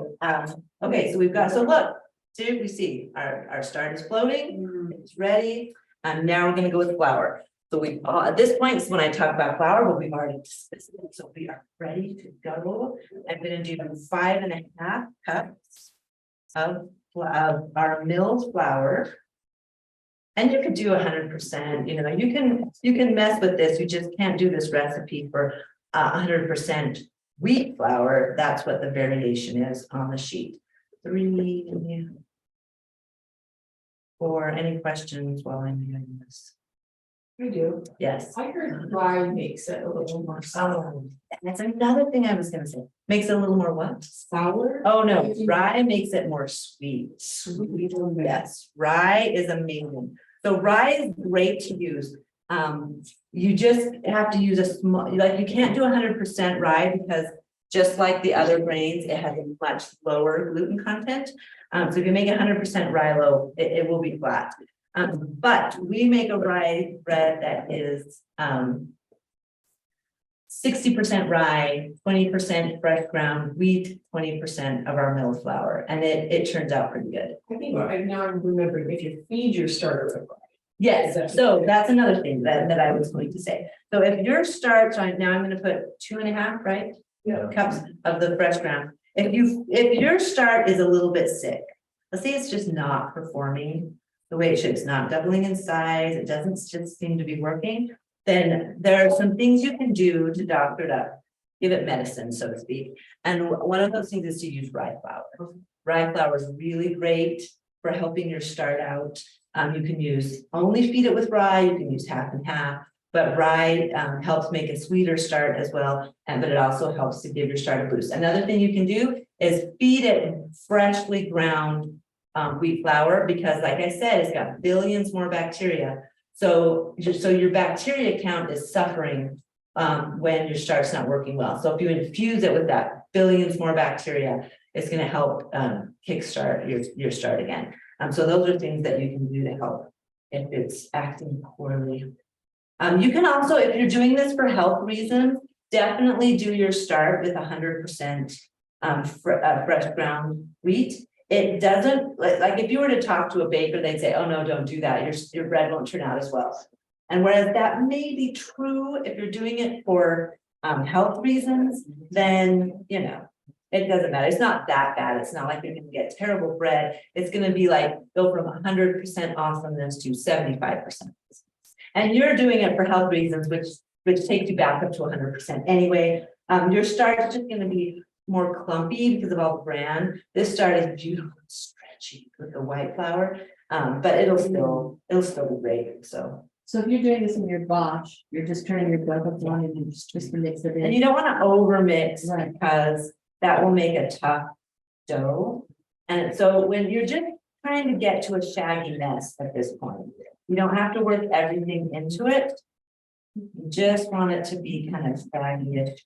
okay, so we've got, so look, we see our start is floating, it's ready, and now we're gonna go with flour. So we, at this point is when I talk about flour, but we've already discussed it, so we are ready to go. I'm gonna do 5.5 cups of our milled flour. And you could do 100%, you know, you can mess with this, you just can't do this recipe for 100% wheat flour. That's what the variation is on the sheet. 3, 4, any questions while I'm doing this? I do. Yes. I heard rye makes it a little more sour. That's another thing I was gonna say. Makes it a little more what? Sour? Oh, no, rye makes it more sweet. Sweet. Yes, rye is amazing. So rye is great to use. You just have to use a small, like you can't do 100% rye because just like the other grains, it has a much lower gluten content. So if you make 100% rye loaf, it will be flat. But we make a rye bread that is 60% rye, 20% fresh ground wheat, 20% of our milled flour, and it turns out pretty good. I think now I'm remembering, if you feed your starter with rye. Yes, so that's another thing that I was going to say. So if your start, so now I'm going to put 2.5, right? Yeah. Cups of the fresh ground. If your start is a little bit sick, let's say it's just not performing the way it should, it's not doubling in size, it doesn't just seem to be working, then there are some things you can do to doctor it up, give it medicine, so to speak. And one of those things is to use rye flour. Rye flour is really great for helping your start out. You can only feed it with rye, you can use half and half, but rye helps make a sweeter start as well, but it also helps to give your start a boost. Another thing you can do is feed it freshly ground wheat flour, because like I said, it's got billions more bacteria. So your bacteria count is suffering when your start's not working well. So if you infuse it with that billions more bacteria, it's going to help kickstart your start again. So those are things that you can do to help if it's acting poorly. You can also, if you're doing this for health reasons, definitely do your start with 100% fresh ground wheat. It doesn't, like if you were to talk to a baker, they'd say, oh no, don't do that. Your bread won't turn out as well. And whereas that may be true if you're doing it for health reasons, then, you know, it doesn't matter. It's not that bad. It's not like you're going to get terrible bread. It's going to be like go from 100% awesomeness to 75%. And you're doing it for health reasons, which takes you back up to 100% anyway. Your start is just going to be more clumpy because of all the bran. This start is beautiful, stretchy with the white flour, but it'll still be great. So if you're doing this in your bosh, you're just turning your dough up on and just mix it in. and you don't want to over mix Right. because that will make a tough dough. And so when you're just trying to get to a shaggy mess at this point. You don't have to work everything into it. You just want it to be kind of shaggy-ish.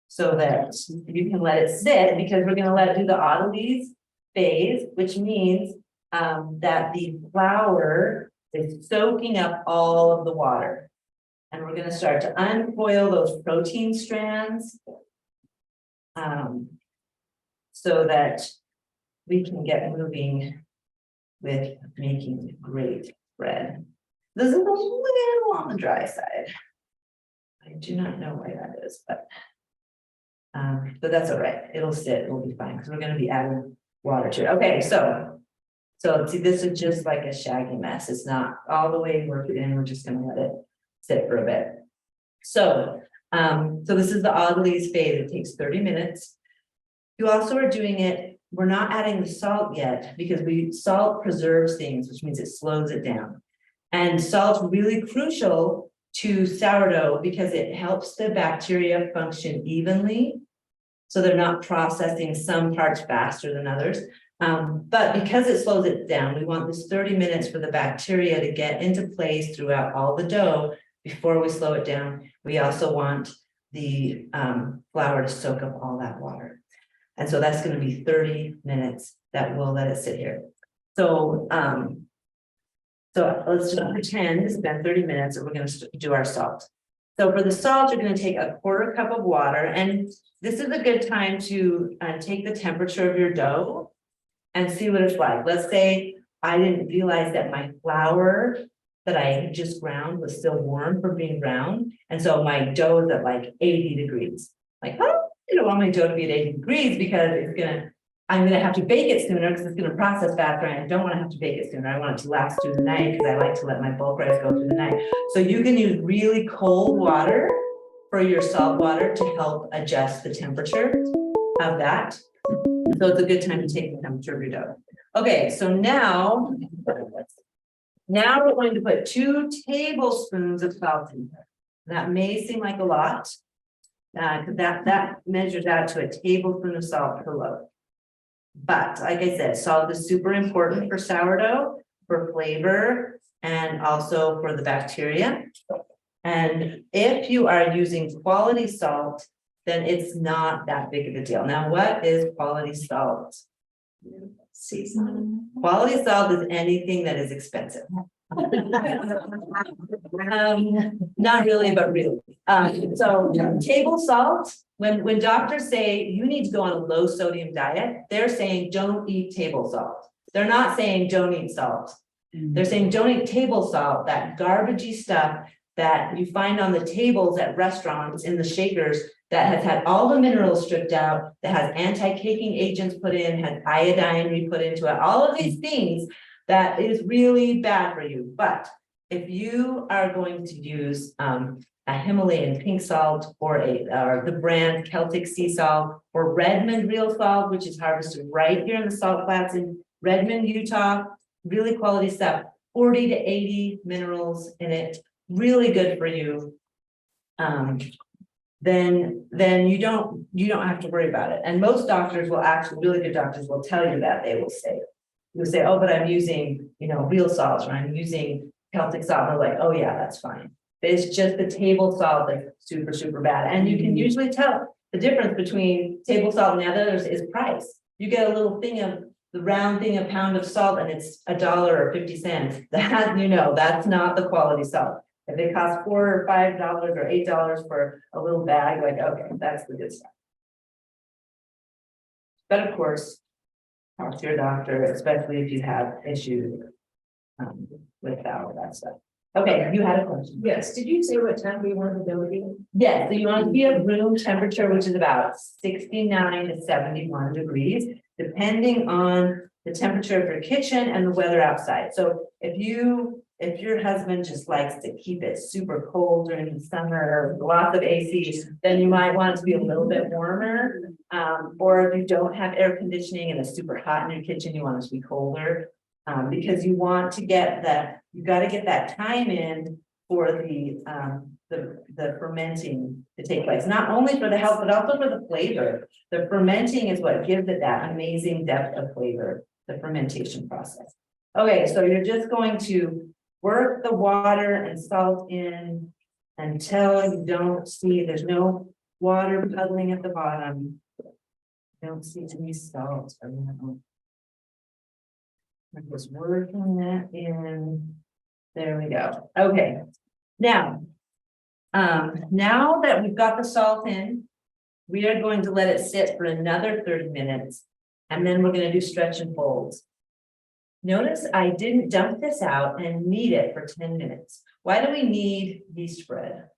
So that you can let it sit, because we're gonna let it do the oddities phase, which means that the flour is soaking up all of the water. And we're gonna start to uncoil those protein strands. So that we can get moving with making great bread. This is a little on the dry side. I do not know why that is, but that's all right. It'll sit, it'll be fine, because we're gonna be adding water to it. Okay, so see, this is just like a shaggy mess. It's not all the way worked in. We're just gonna let it sit for a bit. So this is the oddities phase. It takes 30 minutes. You also are doing it, we're not adding the salt yet, because salt preserves things, which means it slows it down. And salt's really crucial to sourdough because it helps the bacteria function evenly. So they're not processing some parts faster than others. But because it slows it down, we want this 30 minutes for the bacteria to get into place throughout all the dough before we slow it down. We also want the flour to soak up all that water. And so that's going to be 30 minutes that we'll let it sit here. So let's just pretend it's been 30 minutes and we're going to do our salt. So for the salt, you're going to take a 1/4 cup of water, and this is a good time to take the temperature of your dough and see what it's like. Let's say I didn't realize that my flour that I had just ground was still warm from being ground. And so my dough is at like 80 degrees. Like, oh, I don't want my dough to be at 80 degrees because I'm gonna have to bake it sooner because it's gonna process faster, and I don't want to have to bake it sooner. I want it to last through the night because I like to let my bulk rice go through the night. So you can use really cold water for your salt water to help adjust the temperature of that. So it's a good time to take the temperature of your dough. Okay, so now we're going to put 2 tablespoons of salt in there. That may seem like a lot. That measures out to a tablespoon of salt per loaf. But like I said, salt is super important for sourdough, for flavor, and also for the bacteria. And if you are using quality salt, then it's not that big of a deal. Now, what is quality salt? Seasoning. Quality salt is anything that is expensive. Not really, but really. So table salt, when doctors say you need to go on a low sodium diet, they're saying don't eat table salt. They're not saying don't eat salt. They're saying don't eat table salt, that garbagey stuff that you find on the tables at restaurants in the shakers that has had all the minerals stripped out, that has anti-caking agents put in, has iodine we put into it, all of these things that is really bad for you. But if you are going to use a Himalayan pink salt or the brand Celtic sea salt or Redmond real salt, which is harvested right here in the salt flats in Redmond, Utah, really quality stuff, 40 to 80 minerals in it, really good for you. Then you don't have to worry about it. And most doctors will actually, really good doctors will tell you that. They will say, oh, but I'm using, real salts, or I'm using Celtic salt. And they're like, oh yeah, that's fine. It's just the table salt that's super, super bad. And you can usually tell the difference between table salt and the others is price. You get a little thing of the round thing, a pound of salt, and it's $1 or 50 cents. That, that's not the quality salt. If it costs $4 or $5 or $8 for a little bag, like, okay, that's the good stuff. But of course, talk to your doctor, especially if you have issues with all that stuff. Okay, you had a question. Yes, did you say what time we wanted the dough to be? Yes, so you want it to be at room temperature, which is about 69 to 71 degrees, depending on the temperature of your kitchen and the weather outside. So if your husband just likes to keep it super cold during the summer, lots of AC, then you might want it to be a little bit warmer. Or if you don't have air conditioning and it's super hot in your kitchen, you want it to be colder. Because you want to get you got to get that time in for the the fermenting to take place, not only for the health, but also for the flavor. The fermenting is what gives it that amazing depth of flavor, the fermentation process. Okay, so you're just going to work the water and salt in until you don't see, there's no water puddling at the bottom. Don't see any salt around. I'm just working that in. There we go. Okay. Now that we've got the salt in, we are going to let it sit for another 30 minutes. And then we're going to do stretch and folds. Notice I didn't dump this out and knead it for 10 minutes. Why do we need yeast bread?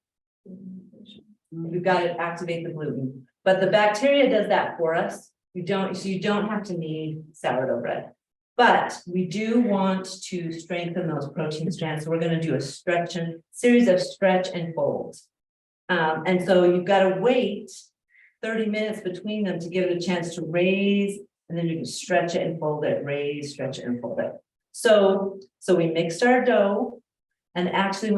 We've got to activate the gluten, but the bacteria does that for us. So you don't have to knead sourdough bread, but we do want to strengthen those protein strands. So we're going to do a series of stretch and folds. And so you've got to wait 30 minutes between them to give it a chance to raise, and then you can stretch it and fold it, raise, stretch it and fold it. So we mixed our dough, and actually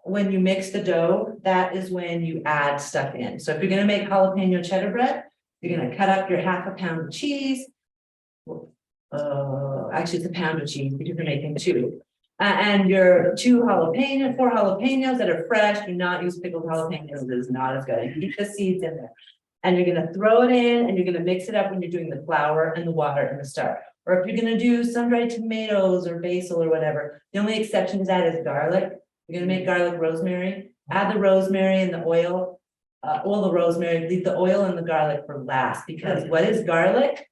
when you mix the dough, that is when you add stuff in. So if you're gonna make jalapeno cheddar bread, you're gonna cut up your half a pound of cheese. Actually it's a pound of cheese because you're making two. And your 4 jalapenos that are fresh. Do not use pickled jalapenos, it is not as good. And keep the seeds in there. And you're gonna throw it in and you're gonna mix it up when you're doing the flour and the water and the starch. Or if you're gonna do sun-dried tomatoes or basil or whatever, the only exception to that is garlic. You're gonna make garlic rosemary, add the rosemary and the oil, the rosemary, leave the oil and the garlic for last, because what is garlic?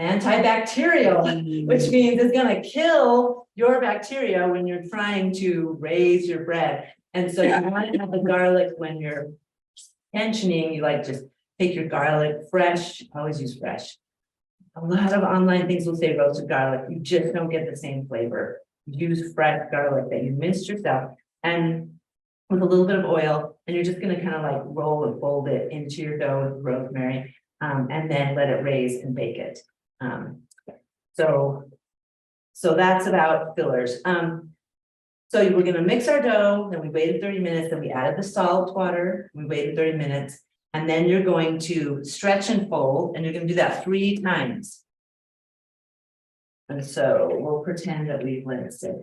Antibacterial, which means it's gonna kill your bacteria when you're trying to raise your bread. And so you want to have the garlic when you're tensioning, you like just take your garlic fresh, always use fresh. A lot of online things will say roasted garlic, you just don't get the same flavor. Use fresh garlic that you minced yourself and with a little bit of oil, and you're just gonna kind of like roll and fold it into your dough with rosemary, and then let it raise and bake it. So that's about fillers. So we're gonna mix our dough, then we waited 30 minutes, then we added the salt water, we waited 30 minutes, and then you're going to stretch and fold, and you're gonna do that 3 times. And so we'll pretend that we've let it sit.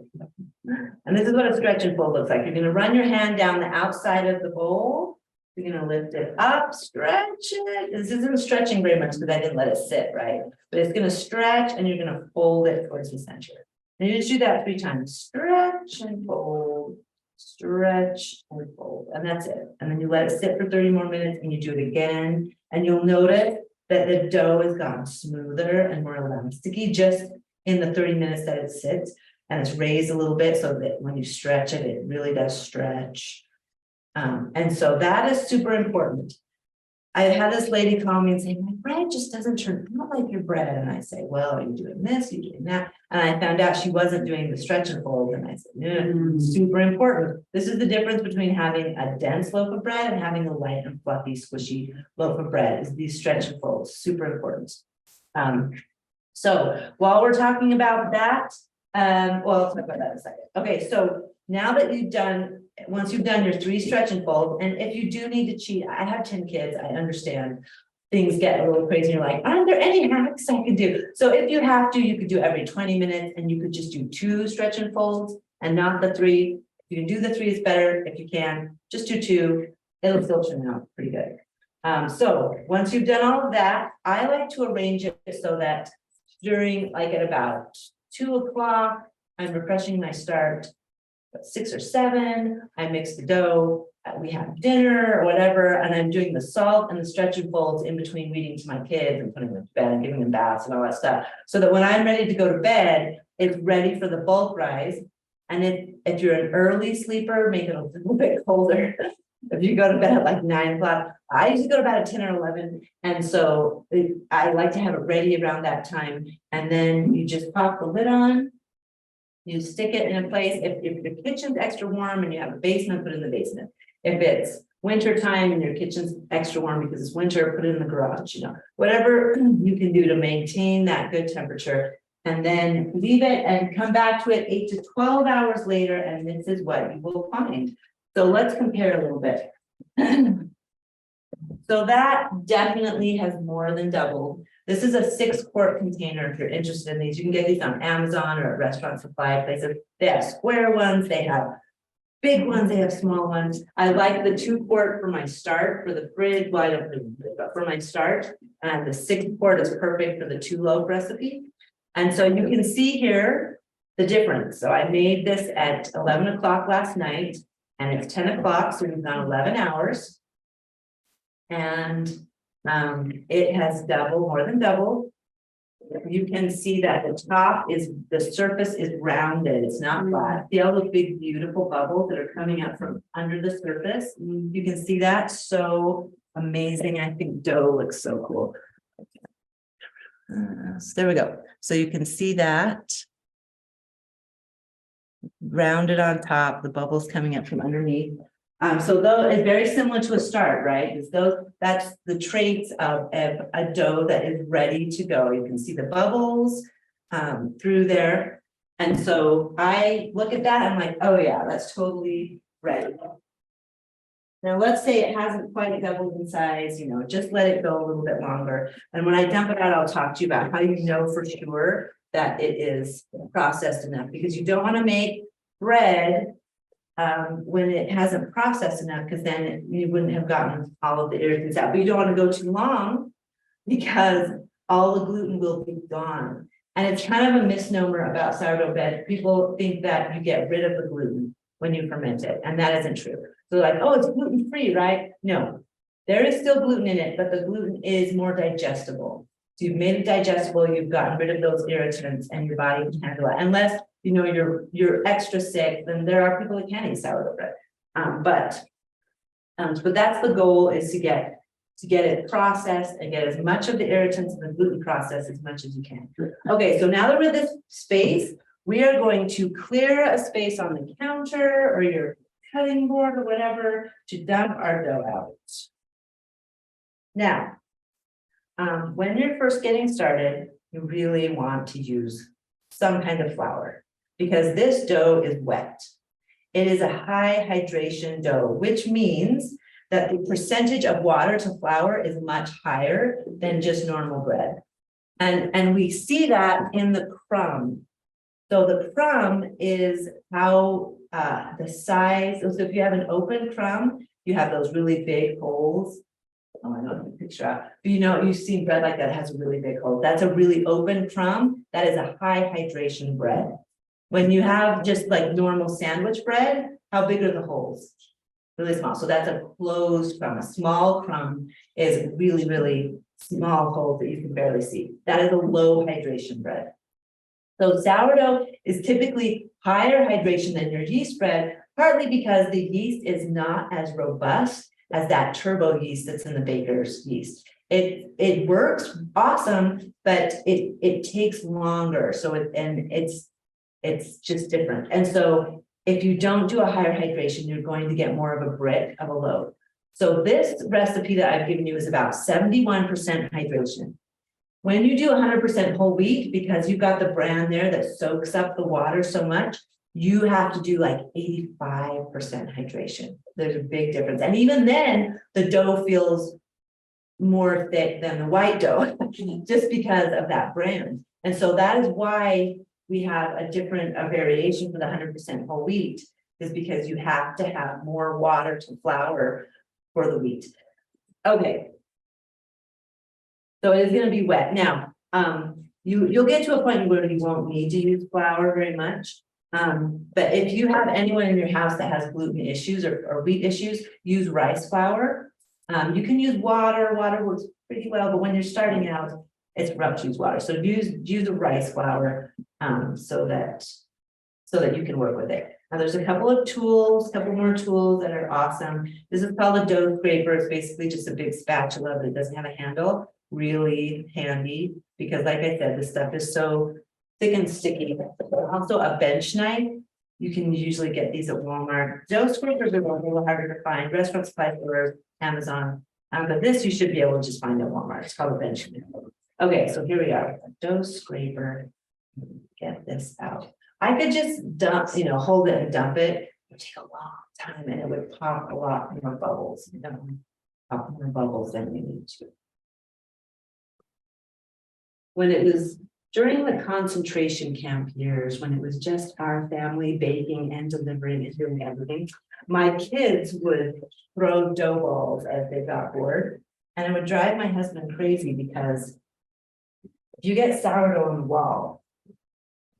And this is what a stretch and fold looks like. You're gonna run your hand down the outside of the bowl. You're gonna lift it up, stretch it. This isn't stretching very much because I didn't let it sit, right? But it's gonna stretch and you're gonna fold it towards the center. And you just do that 3 times. Stretch and fold, stretch and fold. And that's it. And then you let it sit for 30 more minutes and you do it again. And you'll notice that the dough has gotten smoother and more elasticy just in the 30 minutes that it sits, and it's raised a little bit so that when you stretch it, it really does stretch. And so that is super important. I had this lady call me and say, my bread just doesn't turn out like your bread. And I say, well, are you doing this? Are you doing that? And I found out she wasn't doing the stretch and fold. And I said, yeah, super important. This is the difference between having a dense loaf of bread and having a light and fluffy, squishy loaf of bread is these stretch and folds, super important. So while we're talking about that, well, I'll talk about that in a second. Okay, so now that once you've done your 3 stretch and fold, and if you do need to cheat, I have 10 kids, I understand things get a little crazy. You're like, aren't there any hacks I can do? So if you have to, you could do every 20 minutes and you could just do 2 stretch and folds and not the 3. If you can do the 3, it's better. If you can, just do 2. It'll still turn out pretty good. So once you've done all of that, I like to arrange it so that during like at about 2 o'clock, I'm refreshing my start. At 6 or 7, I mix the dough, we have dinner or whatever, and I'm doing the salt and the stretch and folds in between reading to my kids and putting them to bed and giving them baths and all that stuff. So that when I'm ready to go to bed, it's ready for the bulk rise. And if you're an early sleeper, make it a little bit colder. If you go to bed at like 9 o'clock, I usually go to bed at 10 or 11. And so I like to have it ready around that time. And then you just pop the lid on, you stick it in a place. If the kitchen's extra warm and you have a basement, put it in the basement. If it's winter time and your kitchen's extra warm because it's winter, put it in the garage, whatever you can do to maintain that good temperature. And then leave it and come back to it 8 to 12 hours later. And this is what you will find. So let's compare a little bit. So that definitely has more than doubled. This is a 6-quart container. If you're interested in these, you can get these on Amazon or at restaurant supply places. They have square ones, they have big ones, they have small ones. I like the 2-quart for my start for the fridge, well, I don't really, but for my start. And the 6-quart is perfect for the 2-loaf recipe. And so you can see here the difference. So I made this at 11 o'clock last night and it's 10 o'clock, so we've done 11 hours. And it has double, more than double. You can see that the top is, the surface is rounded, it's not flat. See all those big, beautiful bubbles that are coming up from under the surface? You can see that, so amazing. I think dough looks so cool. So there we go. So you can see that. Rounded on top, the bubbles coming up from underneath. So though it's very similar to a start, right? Is those, that's the traits of a dough that is ready to go. You can see the bubbles through there. And so I look at that, I'm like, oh yeah, that's totally ready. Now, let's say it hasn't quite doubled in size, you know, just let it go a little bit longer. And when I dump it out, I'll talk to you about how you know for sure that it is processed enough, because you don't want to make bread when it hasn't processed enough, because then you wouldn't have gotten all of the irritants out. But you don't want to go too long because all the gluten will be gone. And it's kind of a misnomer about sourdough bread. People think that you get rid of the gluten when you ferment it, and that isn't true. So like, oh, it's gluten-free, right? No, there is still gluten in it, but the gluten is more digestible. So you've made it digestible, you've gotten rid of those irritants, and your body can handle it. Unless you know you're extra sick, then there are people that can't eat sourdough bread. But that's the goal, is to get it processed and get as much of the irritants and the gluten processed as much as you can. Okay, so now that we're in this space, we are going to clear a space on the counter or your cutting board or whatever to dump our dough out. Now, when you're first getting started, you really want to use some kind of flour, because this dough is wet. It is a high hydration dough, which means that the percentage of water to flour is much higher than just normal bread. And we see that in the crumb. So the crumb is how the size, so if you have an open crumb, you have those really big holes. Oh, I don't have a picture out, but you know, you've seen bread like that has a really big hole. That's a really open crumb. That is a high hydration bread. When you have just like normal sandwich bread, how big are the holes? Really small. So that's a closed crumb. A small crumb is really, really small holes that you can barely see. That is a low hydration bread. So sourdough is typically higher hydration than your yeast bread, partly because the yeast is not as robust as that turbo yeast that's in the baker's yeast. It works awesome, but it takes longer. So it's just different. And so if you don't do a higher hydration, you're going to get more of a brick of a loaf. So this recipe that I've given you is about 71% hydration. When you do 100% whole wheat, because you've got the bran there that soaks up the water so much, you have to do like 85% hydration. There's a big difference. And even then, the dough feels more thick than the white dough, just because of that bran. And so that is why we have a variation for the 100% whole wheat, is because you have to have more water to flour for the wheat. Okay. So it is going to be wet. Now, you'll get to a point where you won't need to use flour very much. But if you have anyone in your house that has gluten issues or wheat issues, use rice flour. You can use water. Water works pretty well, but when you're starting out, it's rough to use water. So use a rice flour so that you can work with it. Now there's a couple more tools that are awesome. This is called a dough scraper. It's basically just a big spatula, but it doesn't have a handle. Really handy, because like I said, this stuff is so thick and sticky. Also a bench knife. You can usually get these at Walmart. Dough scrapers are a little harder to find. Restaurant supply stores, Amazon. But this you should be able to just find at Walmart. It's called a bench knife. Okay, so here we are. A dough scraper. Get this out. I could just dump, hold it and dump it, would take a long time and it would pop a lot more bubbles, pop more bubbles than we need to. When it was during the concentration camp years, when it was just our family baking and delivering and doing everything, my kids would throw dough balls as they got bored. And it would drive my husband crazy because if you get sourdough on the wall,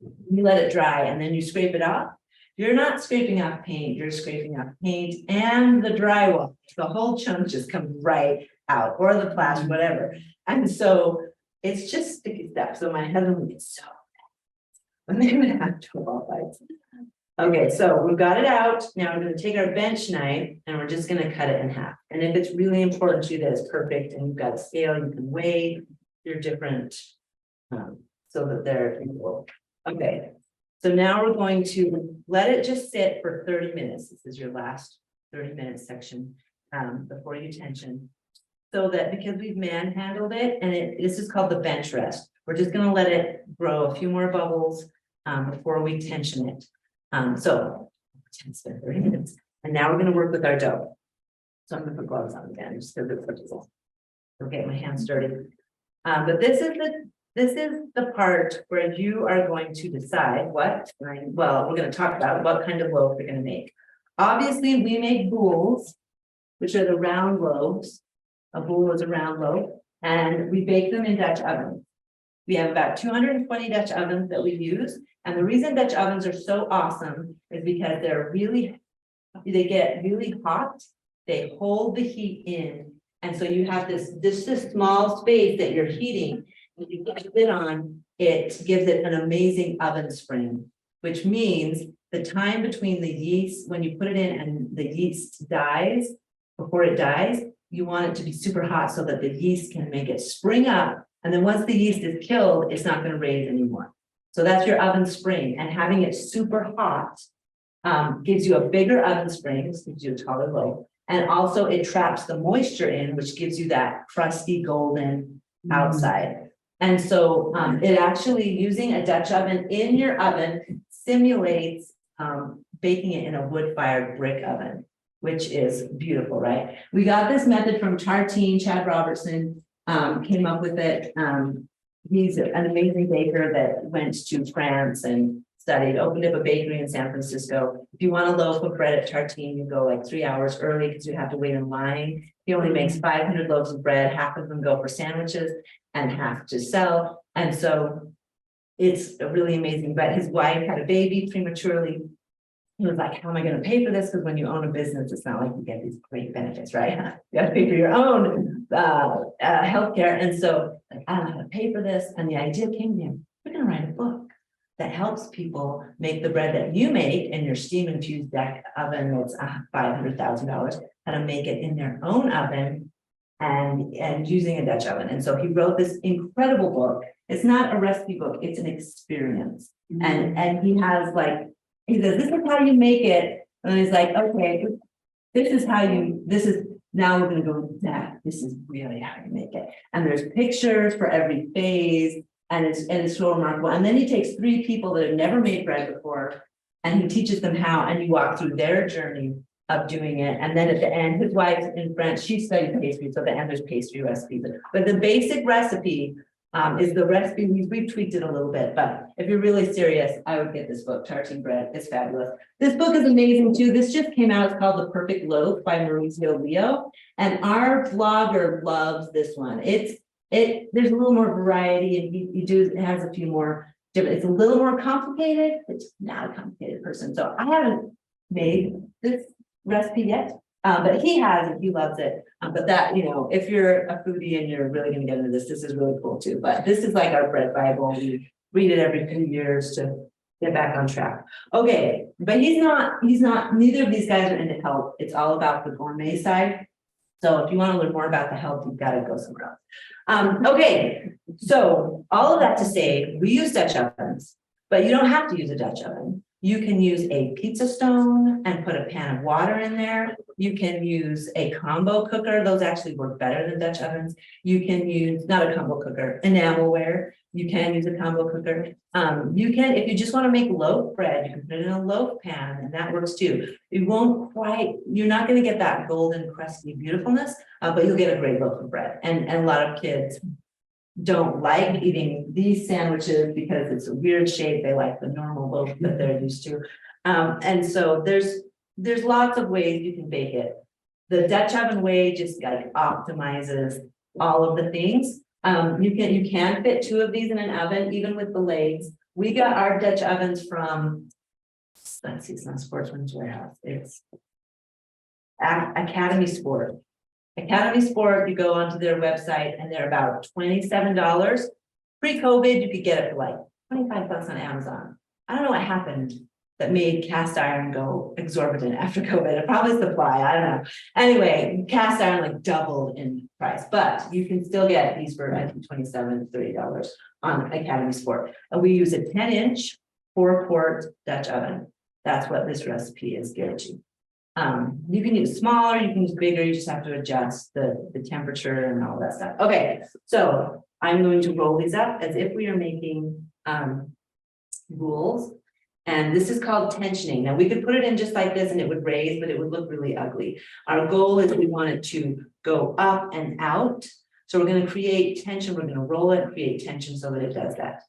you let it dry and then you scrape it off. You're not scraping off paint, you're scraping off paint and the drywall. The whole chunk just comes right out, or the plaster, whatever. And so it's just sticky stuff. So my husband would get so mad when they would have to ball fights. Okay, so we've got it out. Now we're gonna take our bench knife and we're just gonna cut it in half. And if it's really important to you that it's perfect and you've got a scale, you can weigh your different, so that they're equal. Okay, so now we're going to let it just sit for 30 minutes. This is your last 30-minute section before you tension. So that because we've manhandled it and this is called the bench rest. We're just gonna let it grow a few more bubbles before we tension it. So 30 minutes. And now we're gonna work with our dough. So I'm gonna put gloves on again, just because it's okay, my hands dirty. But this is the part where you are going to decide we're gonna talk about what kind of loaf we're gonna make. Obviously, we make boules, which are the round loaves. A boule is a round loaf, and we bake them in Dutch ovens. We have about 220 Dutch ovens that we use, and the reason Dutch ovens are so awesome is because they get really hot, they hold the heat in, and so you have this small space that you're heating. When you put the lid on, it gives it an amazing oven spring, which means the time between the yeast, when you put it in and the yeast dies, before it dies, you want it to be super hot so that the yeast can make it spring up. And then once the yeast is killed, it's not going to raise anymore. So that's your oven spring, and having it super hot gives you a bigger oven spring, gives you a taller loaf. And also it traps the moisture in, which gives you that crusty golden outside. And so it actually, using a Dutch oven in your oven simulates baking it in a wood-fired brick oven, which is beautiful, right? We got this method from Tartine. Chad Robertson came up with it. He's an amazing baker that went to France and studied, opened up a bakery in San Francisco. If you want a loaf of bread at Tartine, you go like 3 hours early because you have to wait in line. He only makes 500 loaves of bread. Half of them go for sandwiches and half to sell. And so it's really amazing. But his wife had a baby prematurely. He was like, how am I going to pay for this? Because when you own a business, it's not like you get these great benefits, right? You have to pay for your own healthcare. And so I don't know how to pay for this. And the idea came to him, we're going to write a book that helps people make the bread that you make in your steam infused deck oven that's $500,000, how to make it in their own oven and using a Dutch oven. And so he wrote this incredible book. It's not a recipe book, it's an experience. And he has like, he says, this is how you make it. And he's like, okay, now we're going to go with that. This is really how you make it. And there's pictures for every phase. And it's so remarkable. And then he takes 3 people that have never made bread before and he teaches them how, and you walk through their journey of doing it. And then at the end, his wife's in France, she studied pastry. So at the end there's pastry recipes. But the basic recipe is the recipe. We've tweaked it a little bit, but if you're really serious, I would get this book, Tartine Bread. It's fabulous. This book is amazing too. This just came out. It's called The Perfect Loaf by Mauricio Leo. And our blogger loves this one. There's a little more variety and it has a few more different, it's a little more complicated. It's not a complicated person. So I haven't made this recipe yet, but he has it, he loves it. But that, if you're a foodie and you're really gonna get into this is really cool too. But this is like our bread Bible. We read it every few years to get back on track. Okay, but neither of these guys are into health. It's all about the gourmet side. So if you want to learn more about the health, you've got to go somewhere else. Okay, so all of that to say, we use Dutch ovens, but you don't have to use a Dutch oven. You can use a pizza stone and put a pan of water in there. You can use a combo cooker. Those actually work better than Dutch ovens. You can use, not a combo cooker, enamelware. You can use a combo cooker. You can, if you just want to make loaf bread, you can put it in a loaf pan and that works too. It won't quite, you're not going to get that golden crusty beautifulness, but you'll get a great loaf of bread. And a lot of kids don't like eating these sandwiches because it's a weird shape. They like the normal loaf that they're used to. And so there's lots of ways you can bake it. The Dutch oven way just like optimizes all of the things. You can fit 2 of these in an oven, even with the legs. We got our Dutch ovens from, let's see, it's not Sportsman's Warehouse. It's Academy Sport. Academy Sport, you go onto their website and they're about $27. Pre-COVID, you could get it for like 25 bucks on Amazon. I don't know what happened that made cast iron go exorbitant after COVID. It probably supply, I don't know. Anyway, cast iron like doubled in price, but you can still get these for I think $27, $30 on Academy Sport. And we use a 10-inch 4-quart Dutch oven. That's what this recipe is geared to. You can use smaller, you can use bigger, you just have to adjust the temperature and all that stuff. Okay, so I'm going to roll these up as if we are making rules. And this is called tensioning. Now we could put it in just like this and it would raise, but it would look really ugly. Our goal is we want it to go up and out. So we're going to create tension, we're going to roll it and create tension so that it does that.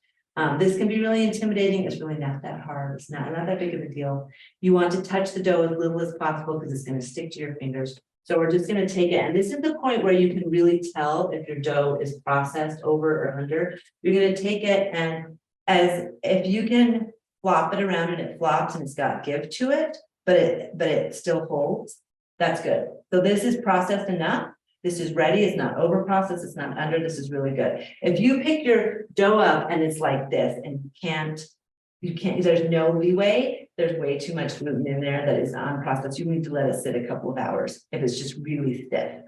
This can be really intimidating. It's really not that hard. It's not that big of a deal. You want to touch the dough as little as possible because it's going to stick to your fingers. So we're just going to take it. And this is the point where you can really tell if your dough is processed over or under. You're going to take it and as if you can flop it around and it flops and it's got give to it, but it still holds. That's good. So this is processed enough. This is ready, it's not over processed, it's not under, this is really good. If you pick your dough up and it's like this and you can't, there's no leeway, there's way too much gluten in there that is unprocessed, you need to let it sit a couple of hours if it's just really stiff.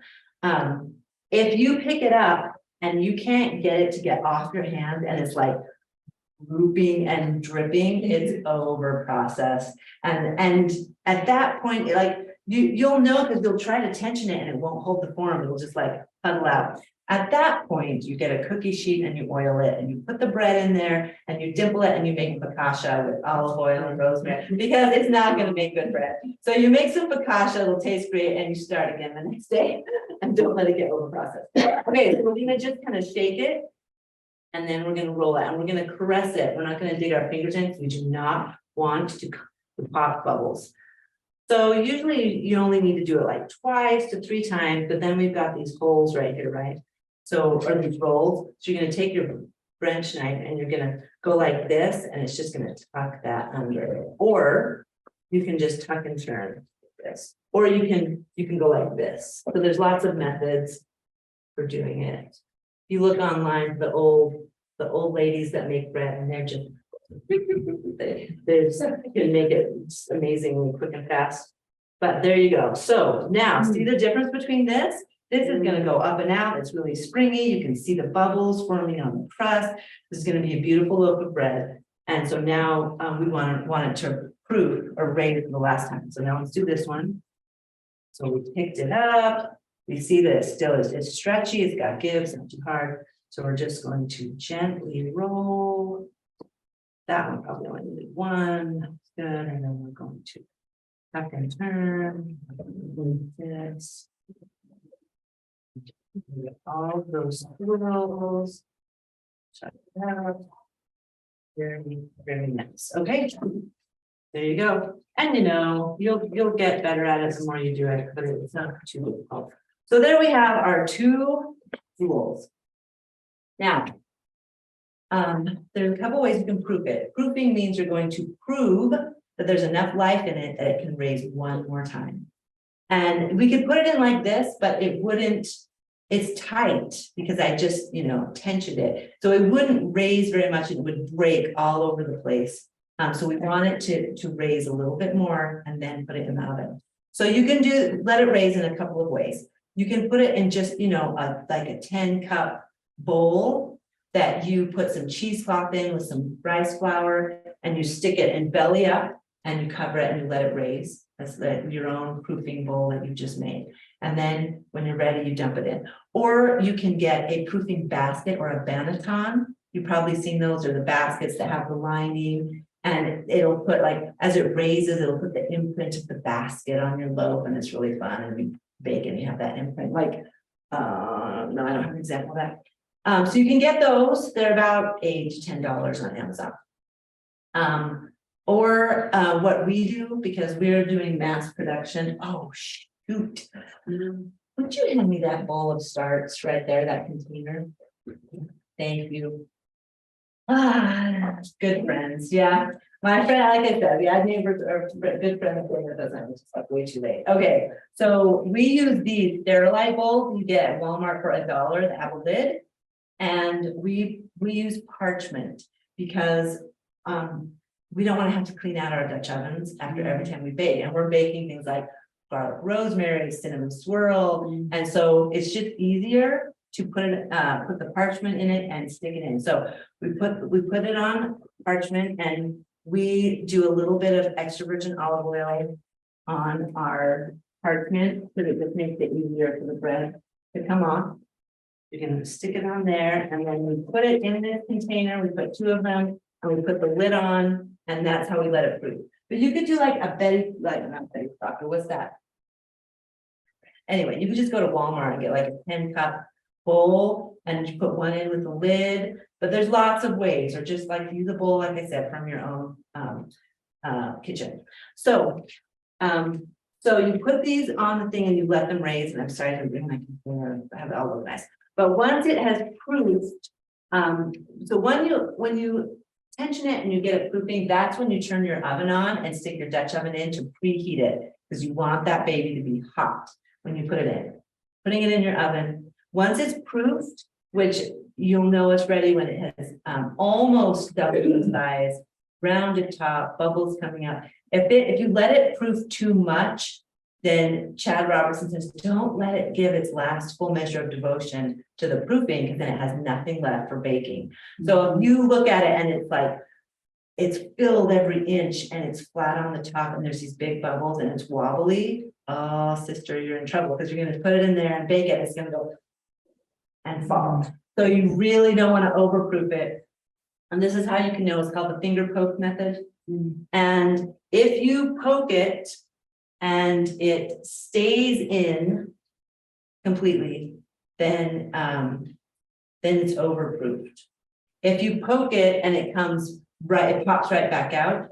If you pick it up and you can't get it to get off your hand and it's like drooping and dripping, it's over processed. And at that point, like, you'll know because you'll try to tension it and it won't hold the form. It'll just like huddle out. At that point, you get a cookie sheet and you oil it and you put the bread in there and you dimple it and you make focaccia with olive oil and rosemary because it's not going to make good bread. So you make some focaccia, it'll taste great, and you start again the next day and don't let it get over processed. Okay, so we're going to just kind of shake it and then we're going to roll it and we're going to caress it. We're not going to dig our fingers in because we do not want to pop bubbles. So usually you only need to do it like 2 to 3 times, but then we've got these holes right here, right? So, or these rolls. So you're going to take your French knife and you're going to go like this, and it's just going to tuck that under. Or you can just tuck and turn this, or you can go like this. So there's lots of methods for doing it. You look online, the old ladies that make bread, and they're just they can make it amazingly quick and fast. But there you go. So now see the difference between this? This is going to go up and out. It's really springy. You can see the bubbles forming on the crust. This is going to be a beautiful loaf of bread. And so now we want it to proof or raise for the last time. So now let's do this one. So we picked it up. We see that it still is, it's stretchy. It's got give, it's not too hard. So we're just going to gently roll. That one probably only needed 1. That's good. And then we're going to tuck and turn. This. All those swirls. Check it out. Very, very nice. Okay. There you go. And you'll get better at it the more you do it, but it's not too difficult. So there we have our 2 rules. Now, there's a couple ways you can proof it. Proofing means you're going to prove that there's enough life in it that it can raise 1 more time. And we could put it in like this, but it wouldn't, it's tight because I just, tensioned it. So it wouldn't raise very much. It would break all over the place. So we want it to raise a little bit more and then put it in the oven. So you can let it raise in a couple of ways. You can put it in just, like a 10-cup bowl that you put some cheesecloth in with some rice flour and you stick it in belly up and you cover it and you let it raise. That's your own proofing bowl that you just made. And then when you're ready, you dump it in. Or you can get a proofing basket or a banneton. You've probably seen those, or the baskets that have the lining. And it'll put, like, as it raises, it'll put the imprint of the basket on your loaf, and it's really fun. And you bake and you have that imprint, like, no, I don't have an example of that. So you can get those, they're about $8 to $10 on Amazon. Or what we do, because we're doing mass production, oh shoot. Would you hand me that bowl of starch right there, that container? Thank you. Ah, good friends, yeah. My friend, like I said, we had neighbors or good friends with us, I was just like way too late. Okay, so we use these Sterilite bowls you get at Walmart for $1, the apple lid. And we use parchment because we don't want to have to clean out our Dutch ovens after every time we bake. And we're baking things like garlic rosemary, cinnamon swirl. And so it's just easier to put the parchment in it and stick it in. So we put it on parchment, and we do a little bit of extra virgin olive oil on our parchment, so it just makes it easier for the bread to come off. You're gonna stick it on there, and then we put it in this container. We put 2 of them, and we put the lid on, and that's how we let it proof. But you could do like a Betty, like not Betty Crocker, what's that? Anyway, you could just go to Walmart and get like a 10-cup bowl, and you put one in with the lid. But there's lots of ways, or just like use a bowl, like I said, from your own kitchen. So you put these on the thing and you let them raise. And I'm sorry to bring my container, I have it all organized. But once it has proofed, so when you tension it and you get it proofing, that's when you turn your oven on and stick your Dutch oven in to preheat it, because you want that baby to be hot when you put it in. Putting it in your oven. Once it's proofed, which you'll know it's ready when it has almost doubled in size, rounded top, bubbles coming out. If you let it proof too much, then Chad Robertson says, don't let it give its last full measure of devotion to the proofing, because then it has nothing left for baking. So if you look at it and it's like, it's filled every inch and it's flat on the top and there's these big bubbles and it's wobbly, oh, sister, you're in trouble, because you're going to put it in there and bake it. It's going to go and fall. So you really don't want to overproof it. And this is how you can know. It's called the finger poke method. And if you poke it and it stays in completely, then it's overproofed. If you poke it and it comes right, it pops right back out,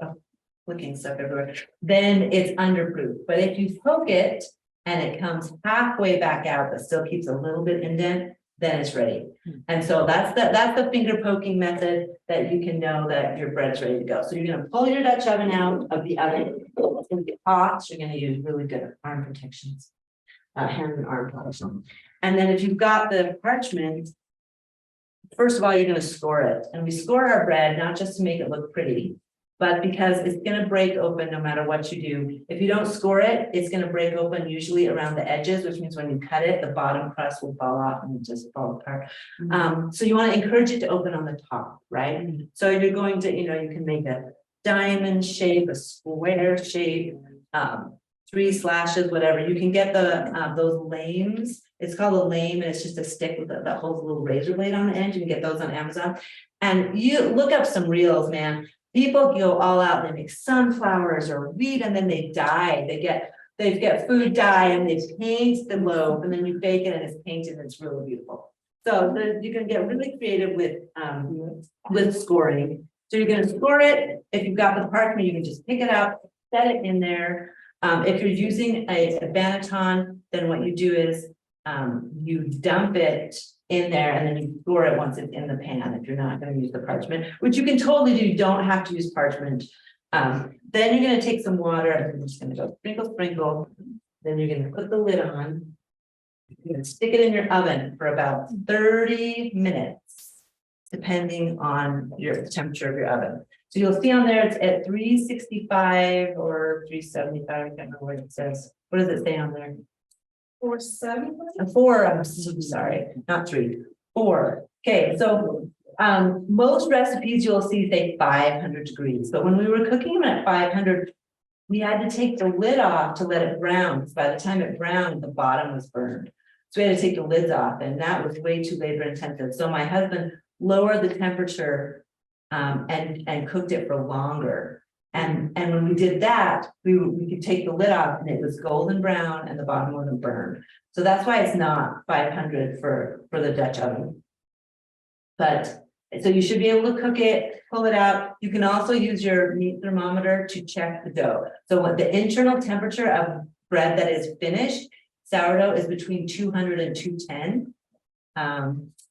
flicking stuff everywhere, then it's underproof. But if you poke it and it comes halfway back out, but still keeps a little bit indent, then it's ready. And so that's the finger poking method that you can know that your bread's ready to go. So you're gonna pull your Dutch oven out of the oven. It's gonna get hot, so you're gonna use really good arm protections, hand and arm protection. And then if you've got the parchment, first of all, you're gonna score it. And we score our bread, not just to make it look pretty, but because it's gonna break open no matter what you do. If you don't score it, it's gonna break open usually around the edges, which means when you cut it, the bottom crust will fall off and just fall apart. So you wanna encourage it to open on the top, right? So you're going to, you can make a diamond shape, a square shape, 3 slashes, whatever. You can get those lames. It's called a lame, and it's just a stick with that holds a little razor blade on the end. You can get those on Amazon. And you look up some reels, man. People go all out, they make sunflowers or wheat, and then they dye. They get food dye and they paint the loaf, and then you bake it and it's painted and it's really beautiful. So you can get really creative with scoring. So you're gonna score it. If you've got the parchment, you can just pick it up, set it in there. If you're using a banneton, then what you do is you dump it in there and then you score it once it's in the pan, if you're not going to use the parchment, which you can totally do. You don't have to use parchment. Then you're going to take some water and you're just going to go sprinkle. Then you're going to put the lid on. You're going to stick it in your oven for about 30 minutes, depending on the temperature of your oven. So you'll see on there, it's at 365 or 375, I can't remember what it says. What does it say on there? 470. 4, I'm so sorry, not 3, 4. Okay, so Most recipes you'll see say 500 degrees, but when we were cooking them at 500, we had to take the lid off to let it brown, because by the time it browned, the bottom was burned. So we had to take the lids off, and that was way too labor intensive. So my husband lowered the temperature and cooked it for longer. And when we did that, we could take the lid off and it was golden brown and the bottom wasn't burned. So that's why it's not 500 for the Dutch oven. But so you should be able to cook it, pull it out. You can also use your meat thermometer to check the dough. So what the internal temperature of bread that is finished, sourdough, is between 200 and 210.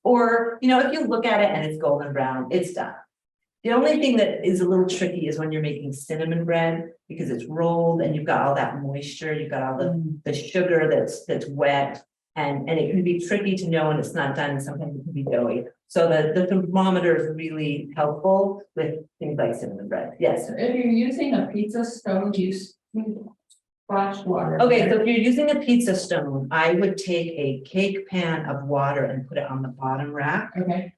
Or, you know, if you look at it and it's golden brown, it's done. The only thing that is a little tricky is when you're making cinnamon bread, because it's rolled and you've got all that moisture, you've got all the sugar that's wet, and it can be tricky to know when it's not done. Sometimes it can be doughy. So the thermometer is really helpful with things like cinnamon bread. Yes. If you're using a pizza stone, use splash water. Okay, so if you're using a pizza stone, I would take a cake pan of water and put it on the bottom rack. Okay,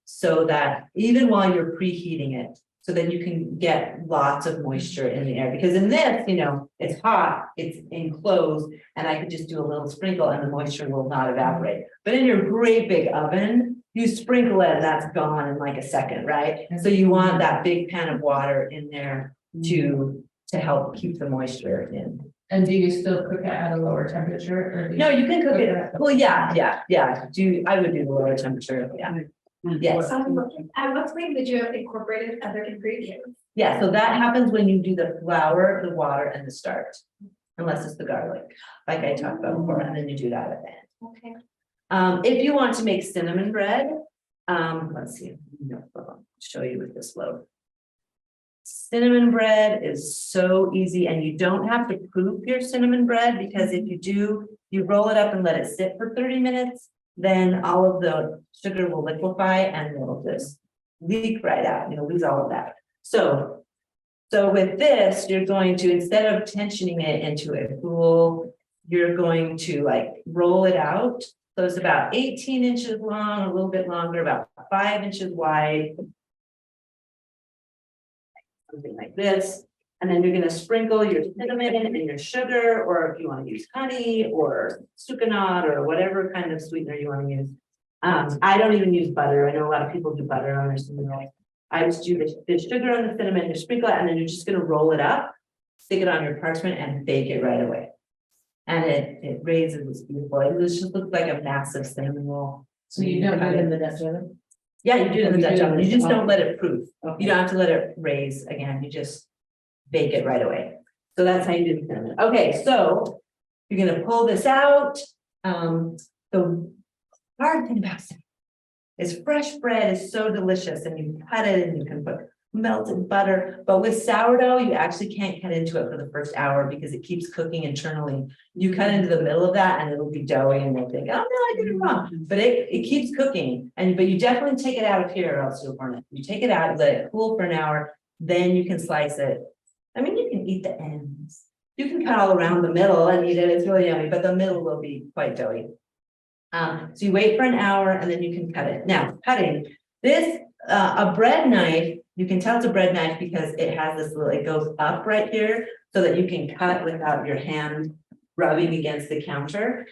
So that even while you're preheating it, so that you can get lots of moisture in the air, because in this, you know, it's hot, it's enclosed, and I could just do a little sprinkle and the moisture will not evaporate. But in your great big oven, you sprinkle it and that's gone in like a second, right? So you want that big pan of water in there to help keep the moisture in. and do you still cook it at a lower temperature or? do No, you can cook it, at- well, yeah, I would do the lower temperature, yeah. Yes. At what point did you incorporate other ingredients? Yeah, so that happens when you do the flour, the water, and the starch. Unless it's the garlic, like I talked about before, and then you do that at the end. Okay. If you want to make cinnamon bread, let's see, I'll show you with this loaf. Cinnamon bread is so easy, and you don't have to proof your cinnamon bread, because if you do, you roll it up and let it sit for 30 minutes. Then all of the sugar will liquefy and it'll just leak right out, you'll lose all of that. So with this, you're going to, instead of tensioning it into a pool, you're going to like roll it out. So it's about 18 inches long, a little bit longer, about 5 inches wide. Something like this. And then you're going to sprinkle your cinnamon and your sugar, or if you want to use honey or sucanat or whatever kind of sweetener you want to use. I don't even use butter. I know a lot of people do butter on their cinnamon rolls. I just do the sugar and the cinnamon, you sprinkle it, and then you're just going to roll it up, stick it on your parchment, and bake it right away. And it raises, it's beautiful. It just looks like a massive cinnamon roll. So you don't do it in the Dutch oven? Yeah, you do it in the You Dutch do it in oven. the You just oven. don't let it proof. Okay. You don't have to let it raise again. You just bake it right away. So that's how you do the cinnamon. Okay, so you're gonna pull this out. The hard thing about cinnamon is fresh bread is so delicious, and you cut it and you can put melted butter. But with sourdough, you actually can't cut into it for the first hour because it keeps cooking internally. You cut into the middle of that and it'll be doughy, and they'll think, oh no, I did it wrong. But it keeps cooking, but you definitely take it out of here or else you'll burn it. You take it out, let it cool for an hour, then you can slice it. I mean, you can eat the ends. You can cut all around the middle and eat it. It's really yummy, but the middle will be quite doughy. So you wait for an hour and then you can cut it. Now, cutting this, a bread knife, you can tell it's a bread knife because it has this little, it goes up right here so that you can cut without your hand rubbing against the counter.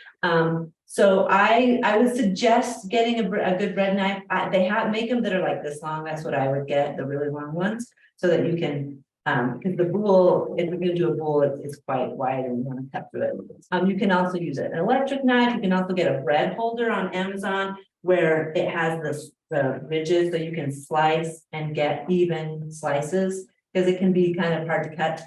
So I would suggest getting a good bread knife. They make them that are like this long. That's what I would get, the really long ones, so that you can, because the bowl, if you're gonna do a bowl, it's quite wide and you want to cut through it. You can also use an electric knife. You can also get a bread holder on Amazon where it has the ridges so you can slice and get even slices, because it can be kind of hard to cut.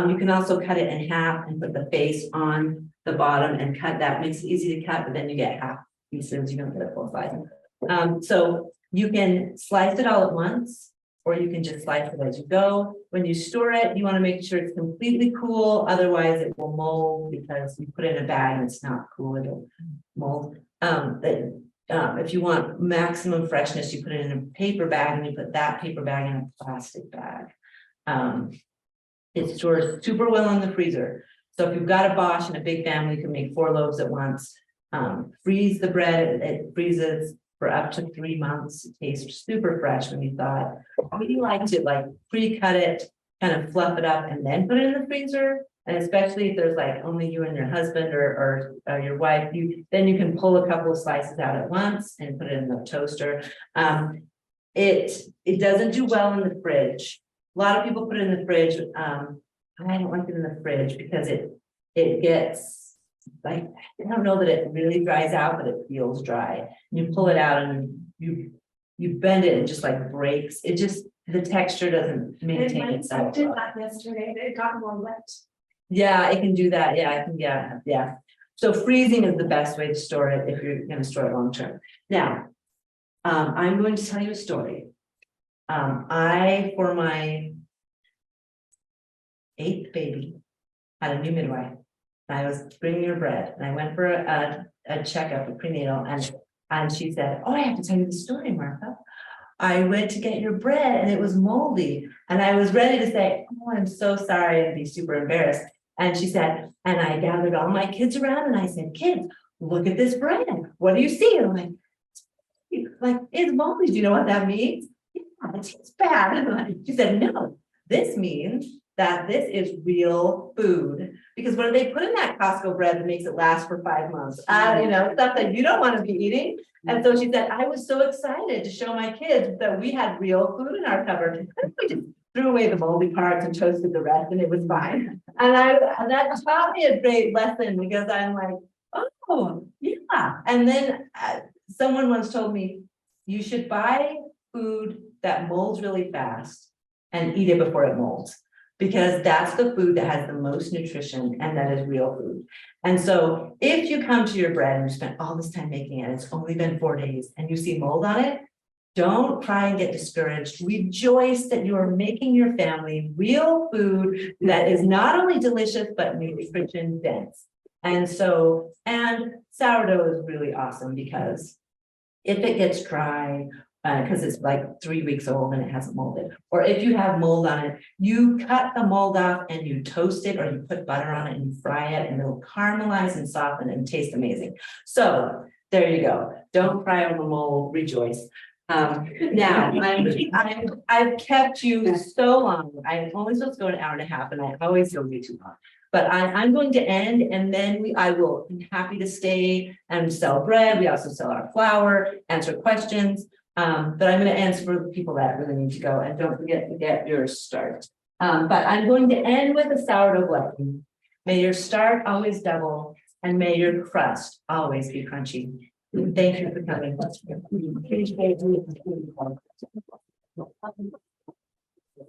You can also cut it in half and put the face on the bottom and cut that. Makes it easy to cut, but then you get half pieces. You don't get a full slice. So you can slice it all at once, or you can just slice it as you go. When you store it, you want to make sure it's completely cool. Otherwise, it will mold because you put it in a bag and it's not cool. It'll mold. If you want maximum freshness, you put it in a paper bag and you put that paper bag in a plastic bag. It stores super well in the freezer. So if you've got a Bosch and a big family, you can make 4 loaves at once. Freeze the bread, it freezes for up to 3 months. It tastes super fresh when you thaw it. We like to like pre-cut it, kind of fluff it up and then put it in the freezer. And especially if there's like only you and your husband or your wife, then you can pull a couple of slices out at once and put it in the toaster. It doesn't do well in the fridge. A lot of people put it in the fridge. I don't like it in the fridge because it gets like, I don't know that it really dries out, but it feels dry. You pull it out and you bend it and just like breaks. It just, the texture doesn't It maintain might, I itself. did that yesterday, it got more wet. Yeah, it can do that. Yeah, I can, yeah. So freezing is the best way to store it if you're gonna store it long term. Now, I'm going to tell you a story. For my 8th baby, had a new midwife. I was bringing her bread and I went for a checkup, a prenatal, and she said, "Oh, I have to tell you the story, Martha. I went to get your bread and it was moldy." And I was ready to say, "Oh, I'm so sorry," and be super embarrassed. And she said, and I gathered all my kids around and I said, "Kids, look at this bread. What do you see?" And I'm like, "It's moldy. Do you know what that means?" "Yeah, it tastes bad." She said, "No, this means that this is real food." Because what do they put in that Costco bread that makes it last for 5 months? Stuff that you don't want to be eating. And so she said, I was so excited to show my kids that we had real food in our cupboard. We just threw away the moldy parts and toasted the rest and it was fine. And that taught me a great lesson because I'm like, oh, yeah. And then someone once told me, you should buy food that molds really fast and eat it before it molds. Because that's the food that has the most nutrition and that is real food. And so if you come to your bread and you spent all this time making it, it's only been 4 days and you see mold on it, don't try and get discouraged. Rejoice that you are making your family real food that is not only delicious, but nutrition dense. And sourdough is really awesome because if it gets dry, because it's like 3 weeks old and it hasn't molded, or if you have mold on it, you cut the mold off and you toast it, or you put butter on it and you fry it, and it'll caramelize and soften and taste amazing. So there you go. Don't cry over mold. Rejoice. Now I've kept you so long. I'm only supposed to go an hour and a half, and I always go way too long. But I'm going to end, and then I will be happy to stay and sell bread. We also sell our flour, answer questions. But I'm going to answer for the people that really need to go, and don't forget to get your start. But I'm going to end with a sourdough blessing. May your start always double, and may your crust always be crunchy. Thank you for coming.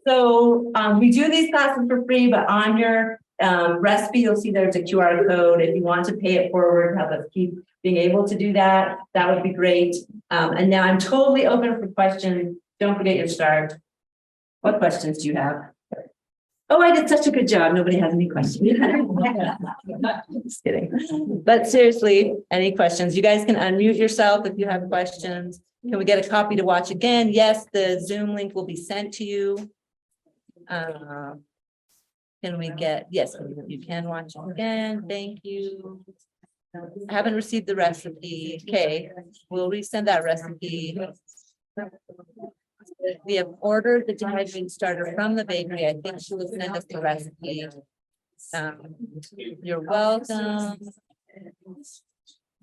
So we do these classes for free, but on your recipe, you'll see there's a QR code. If you want to pay it forward, help us keep being able to do that, that would be great. And now I'm totally open for questions. Don't forget your start. What questions do you have? Oh, I did such a good job. Nobody has any questions. Just kidding. But seriously, any questions? You guys can unmute yourself if you have questions. Can we get a copy to watch again? Yes, the Zoom link will be sent to you. Can we get, yes, you can watch it again. Thank you. I haven't received the recipe. Okay, we'll resend that recipe. We have ordered the dehydrating starter from the bakery. I think she will send us the recipe. You're welcome.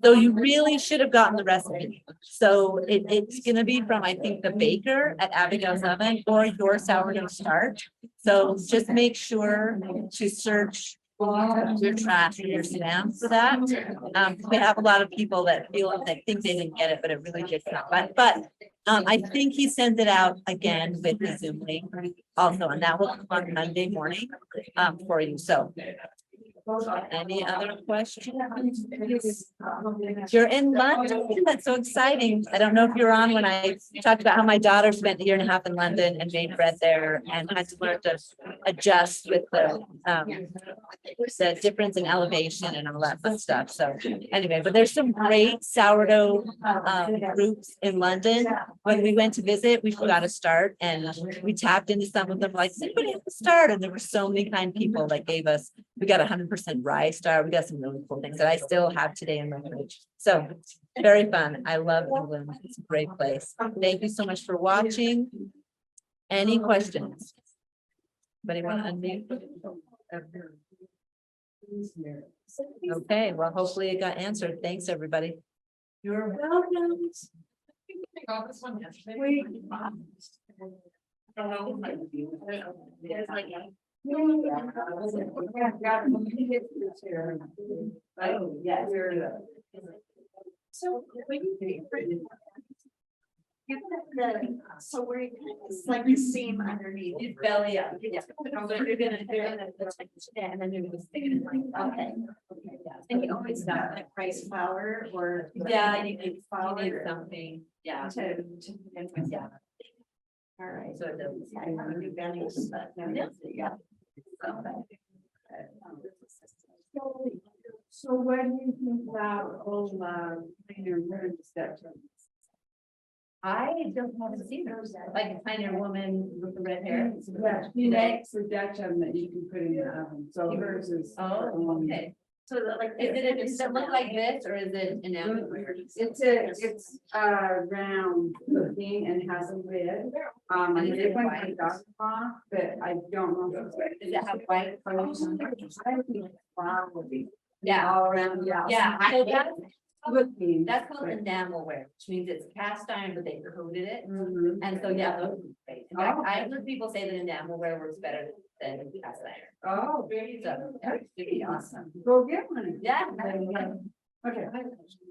So you really should have gotten the recipe. So it's going to be from, I think, the baker at Abigail's Oven or your sourdough start. So just make sure to search your trash or your spam for that. We have a lot of people that feel like think they didn't get it, but it really did come. But I think he sends it out again with the Zoom link also, and that will come on Monday morning for you. So any other questions? You're in London. That's so exciting. I don't know if you're on when I talked about how my daughter spent a year and a half in London and made bread there and had to learn to adjust with the difference in elevation and all that fun stuff. So anyway, but there's some great sourdough groups in London. When we went to visit, we forgot to start and we tapped into some of them like, anybody have to start? And there were so many kind people that gave us We got 100% rye star. We got some really cool things that I still have today in my fridge. So very fun. I love England. It's a great place. Thank you so much for watching. Any questions? Anybody want to unmute? Okay, well, hopefully it got answered. Thanks, everybody. You're welcome. Oh, yeah. So so where it's like a seam underneath. You belly up. Yeah. And then you're gonna stick it in. Okay. And you always got like rice flour or. Yeah, you need flour something. Yeah. yeah. All right. So it doesn't. I have a new values, but no, yeah. So what do you think about all, your marriage stuff? I don't want to see those, like a tiny woman with the red hair. Yeah, she makes a Dutch oven that you can put in the oven, so hers is. Oh, okay. So like, does it look like this or is it enamel? It's round looking and has a lid. I did one for dog paw, but I don't know. Does it have white? Yeah, all around, yeah. Yeah, so that's, Looking. that's called enamelware, which means it's cast iron, but they coated it. Mhm. And so, yeah, those are great. In fact, I've heard people say that enamelware works better than cast iron. Oh, very So, that's pretty awesome. Go get one. Yeah. Okay.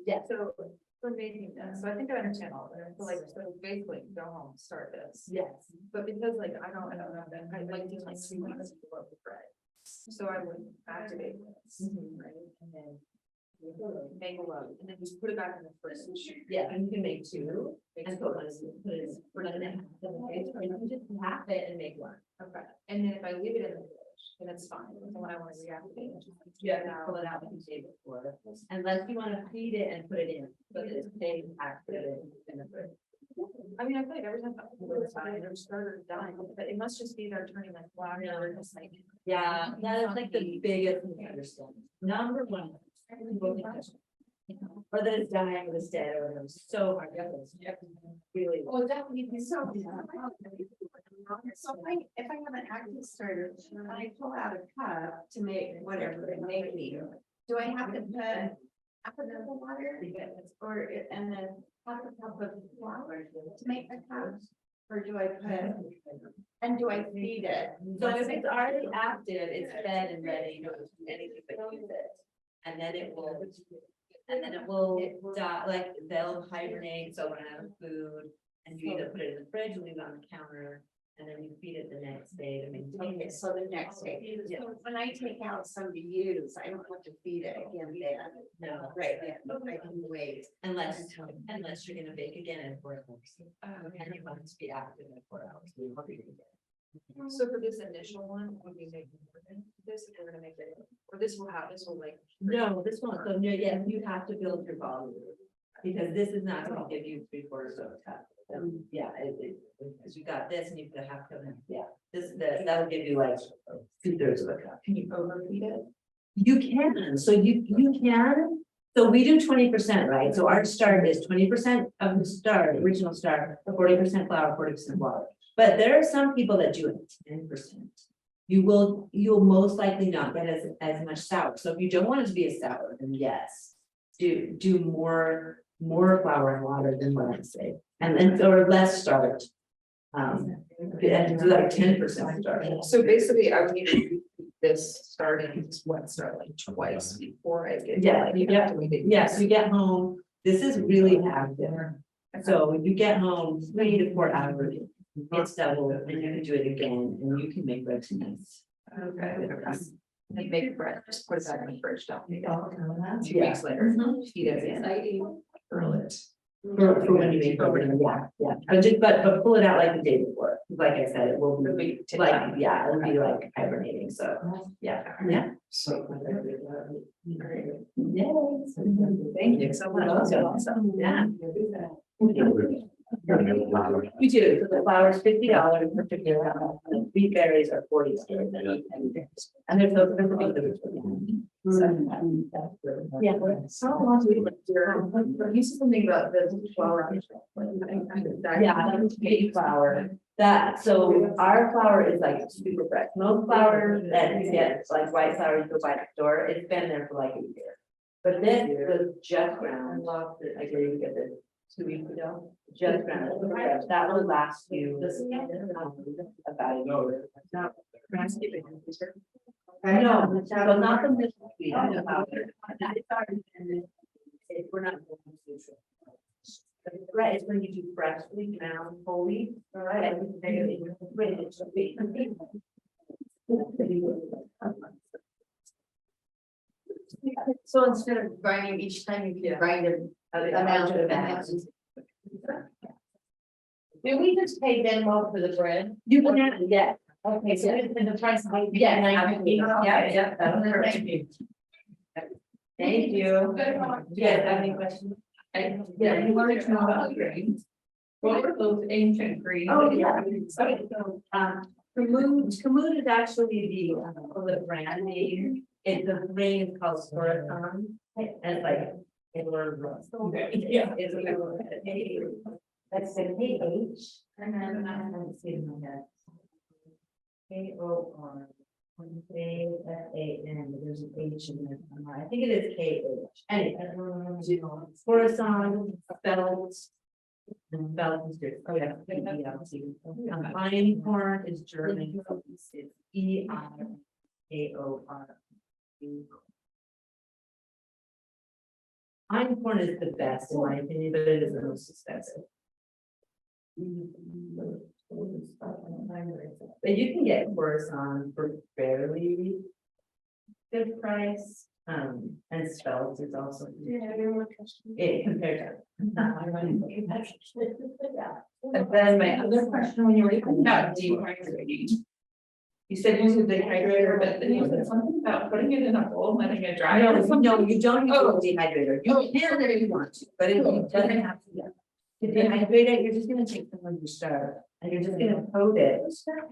Yeah. So for making this, so I think I understand all of it. So like, so basically go home, start this. Yes. But because like, I don't know, I'd like to like 2 weeks before the bread. So I would activate this, right? And then make a load and then just put it back in the fridge. Yeah, and you can make two and put one, put it, or you can just half it and make one. Okay, and then if I leave it in the fridge, then it's fine. So when I want to reactivate it. Pull it out like you did before, unless you want to feed it and put it in, but it's staying active in the fridge. I mean, I feel like every time it's fine, their starter dying, but it must just be they're turning like black or just like. Yeah, that is like the biggest misunderstanding. Number one. Or that it's dying or it's dead or it's so hard. Really. Well, that would be so. So if I have an active starter, and I pull out a cup to make whatever it may be, do I have to put half a cup of water? Or, and then half a cup of flour to make the cup? Or do I put, and do I feed it? So if it's already active, it's fed and ready, you don't do anything but use it. And then it will die, like they'll hibernate, so run out of food. And you either put it in the fridge, or leave it on the counter, and then you feed it the next day to maintain Okay, it. so the next day, so when I take out some to use, I don't have to feed it again then. No, Right, I can wait. unless you're gonna bake again in 4 hours. And you want it to be active in 4 hours. So for this initial one, would we make this, if we're gonna make it, or this will like. No, this one, so no, yeah, you have to build your volume. Because this is not gonna give you 3/4 of a cup. Yeah, because you got this and you put a half cup in, yeah, that'll give you like 2/3 of a cup. Can you overfeed it? You can, so you can, so we do 20%, right? So our start is 20% of the start, original start, 40% flour, 40% water. But there are some people that do it 10%. You'll most likely not get as much sour. So if you don't want it to be a sour, then yes, do more flour and water than what I say, and then or less start. And do like 10% start. So basically, I would need to do this starting start like twice before I get. Yeah, You have to wait it. Yes, you get home, this is really active. So you get home 3 to 4 hours, it's double, and you can do it again, and you can make bread tonight. Okay. And make bread, just put it back in the fridge, don't make it. 2 Yeah. weeks later, feed it again. Exciting. Grill it. For when you make bread, yeah, but pull it out like the day before, like I said, it will be like, yeah, it'll be like hibernating, so, yeah. So. Yes. Thank you so much. Awesome. Yeah. We do, so the flour is $50 per 50 pounds, and wheat berries are $40. And there's no. Yeah. How long do we live here? You said something about the flour. Yeah, that's wheat flour. That, so our flour is like super fresh. Most flour that you get, like white flour you go buy at the store, it's been there for like a year. But this was just ground. I did get this 2 weeks ago, just ground. That will last you about a year. No, so not the milk wheat, the powder. We're not. The bread is when you do freshly ground whole wheat, all right? So instead of grinding each time, you can grind an amount of that. Do we just pay Venmo for the bread? You can have, yeah. Okay, so the price. Yeah, yeah. That'll work. Thank you. Yeah, have any questions? Yeah, you wanted to know about grains. What were those ancient grains? Oh, yeah. Okay, so, Kamut is actually the brand name. It's the grain is called Sourdough, and it's like. Yeah. It's that's the KH, and then I'm seeing my head. KOR. KFAN, there's an H in there. I think it is KH. Anyway, horizontal, spelled. And spelled is good. Oh, yeah. Einkorn is German. It's EIKOR. Einkorn is the best in my opinion, but it is the most expensive. But you can get horizontal for fairly good price, and spells is also. It compared to. And then my other question, when you were talking about dehydrating. You said use a dehydrator, but then you said something about putting it in a bowl, letting it dry. No, you don't use a dehydrator. You can if you want to, but it doesn't have to. To dehydrate it, you're just gonna take some of your starch and you're just gonna coat it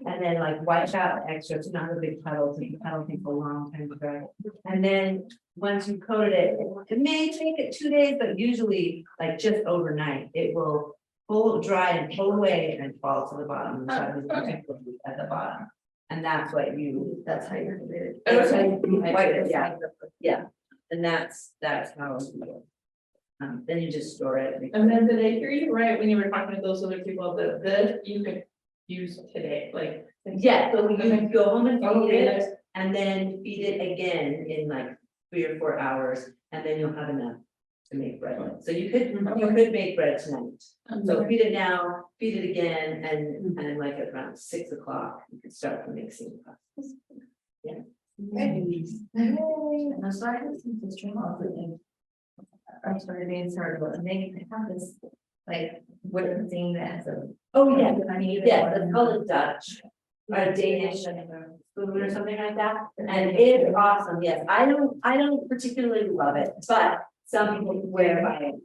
and then like wipe out the extra. It's not a big puddle, so the puddle takes a long time to dry. And then once you coated it, it may take it 2 days, but usually like just overnight, it will pull dry and pull away and fall to the bottom. At the bottom. And that's what that's how you're doing it. That's how you dehydrate it, yeah. And that's how it's doing. Then you just store it. And then did I hear you right when you were talking to those other people that this you could use today, like? Yeah, so you can go home and Oh, feed it yes. and then feed it again in like 3 or 4 hours, and then you'll have enough to make bread. So you could make bread tonight. So feed it now, feed it again, and like at around 6 o'clock, you can start the mixing process. Yeah. I'm sorry, this is just I'm sorry, being started, but they have this, like, wooden thing that's a. Oh, yeah, yeah, it's called a Dutch or Danish spoon or something like that. And it's awesome, yes. I don't particularly love it, but some people swear by it.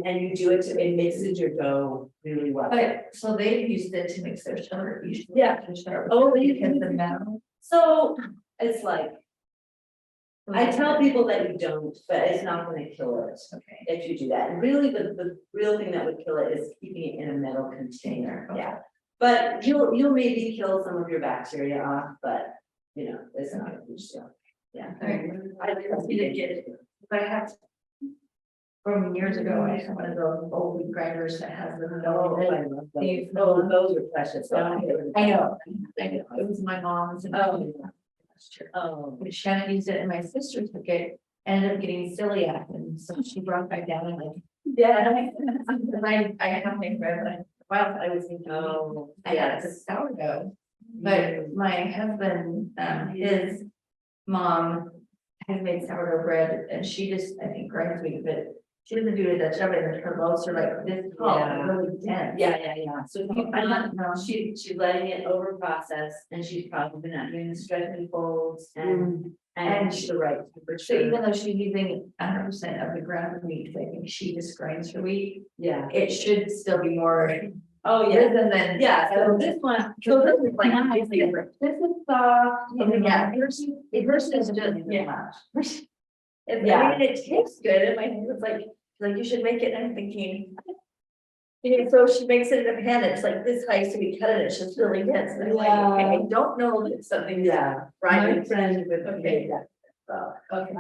And you do it, it mixes your dough really well. But, so they used it to mix their sugar. Yeah. Oh, you can the metal. So it's like, I tell people that you don't, but it's not gonna kill it. Okay. If you do that. And really, the real thing that would kill it is keeping it in a metal container, yeah. But you'll maybe kill some of your bacteria off, but you know, it's not a huge deal. Yeah. I did get it, but I have. From years ago, I had one of those old wheat grinders that has the. Oh, I love those. Oh, those are precious. I know, it was my mom's. And Oh. But Shannon used it and my sister took it, ended up getting celiac, and so she brought back down and like. Yeah. I have my bread, but I was thinking, Oh, I had a sourdough. But my husband, his mom has made sourdough bread and she just, I think, grinds wheat, but She doesn't do it that everything, her loaves are like this tall, Yeah. really dense. Yeah. So if you I find, don't know. she's letting it over process and she's probably not doing the stretching folds and she's the right temperature. So even though she's using 100% of the ground meat, I think she just grinds her wheat, Yeah. it should still be more Oh, yeah. risen than. Yeah, so this one, so this is like, Nice. this is soft. Yeah, hers is just, yeah. I mean, it tastes good, and my husband's like, you should make it, and I'm thinking. So she makes it in a pan, it's like this high, so we cut it, it's just really dense, and I'm like, okay, I don't know that something. Yeah, Right. my friend with, Okay. that. Okay.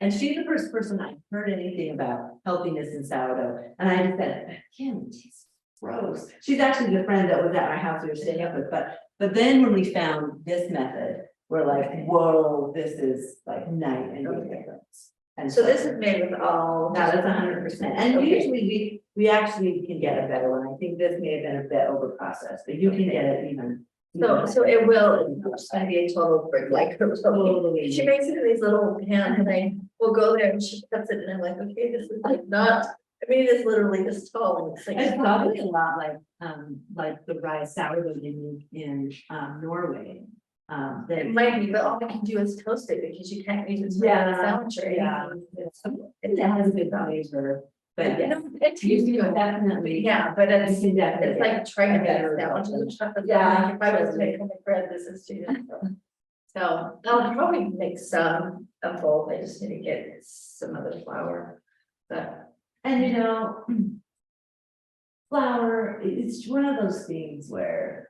And she's the first person I heard anything about healthiness in sourdough, and I just said, Kim, it tastes gross. She's actually the friend that was at my house we were staying up with, but then when we found this method, we're like, whoa, this is like night and day difference. And So this is made with all. That is 100%, and Okay. usually we actually can get a better one, I think this may have been a bit over processed, but you can get it even. So it will, it's gonna be a total break, like, Totally. she makes it in these little pans, and I will go there and she cuts it, and I'm like, okay, this is like not, I mean, it is literally this tall, and it's like. It's probably a lot like the rice sourdough they make in Norway. It might be, but all I can do is toast it, because you can't use it for Yeah, a sandwich or yeah. anything. It has a good flavor, but yeah, No, it's you used can to, definitely. yeah, but You it's, can definitely. it's like trying to a make better a sandwich result. with chocolate. Yeah, If I was to totally. make homemade bread, this is too. So I'll probably make some of both, I just need to get some other flour. But And you know. Flour, it's one of those things where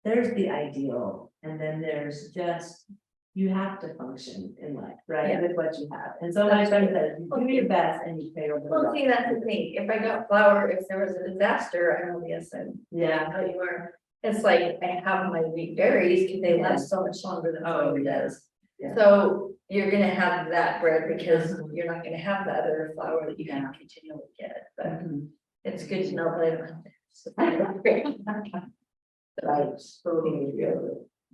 there's the ideal and then there's just. You have to function in life, right, Yeah. with what you have. And so my friend says, you do your best and you pay over. the well, see, that's the thing, if I got flour, if there was a disaster, I don't guess and Yeah, how you are. It's like I have my wheat berries, because they last so much longer than flour does. Yeah. So you're gonna have that bread because you're not gonna have the other flour that you can continually get, but Mhm. it's good to know that I don't have to. Right, totally agree.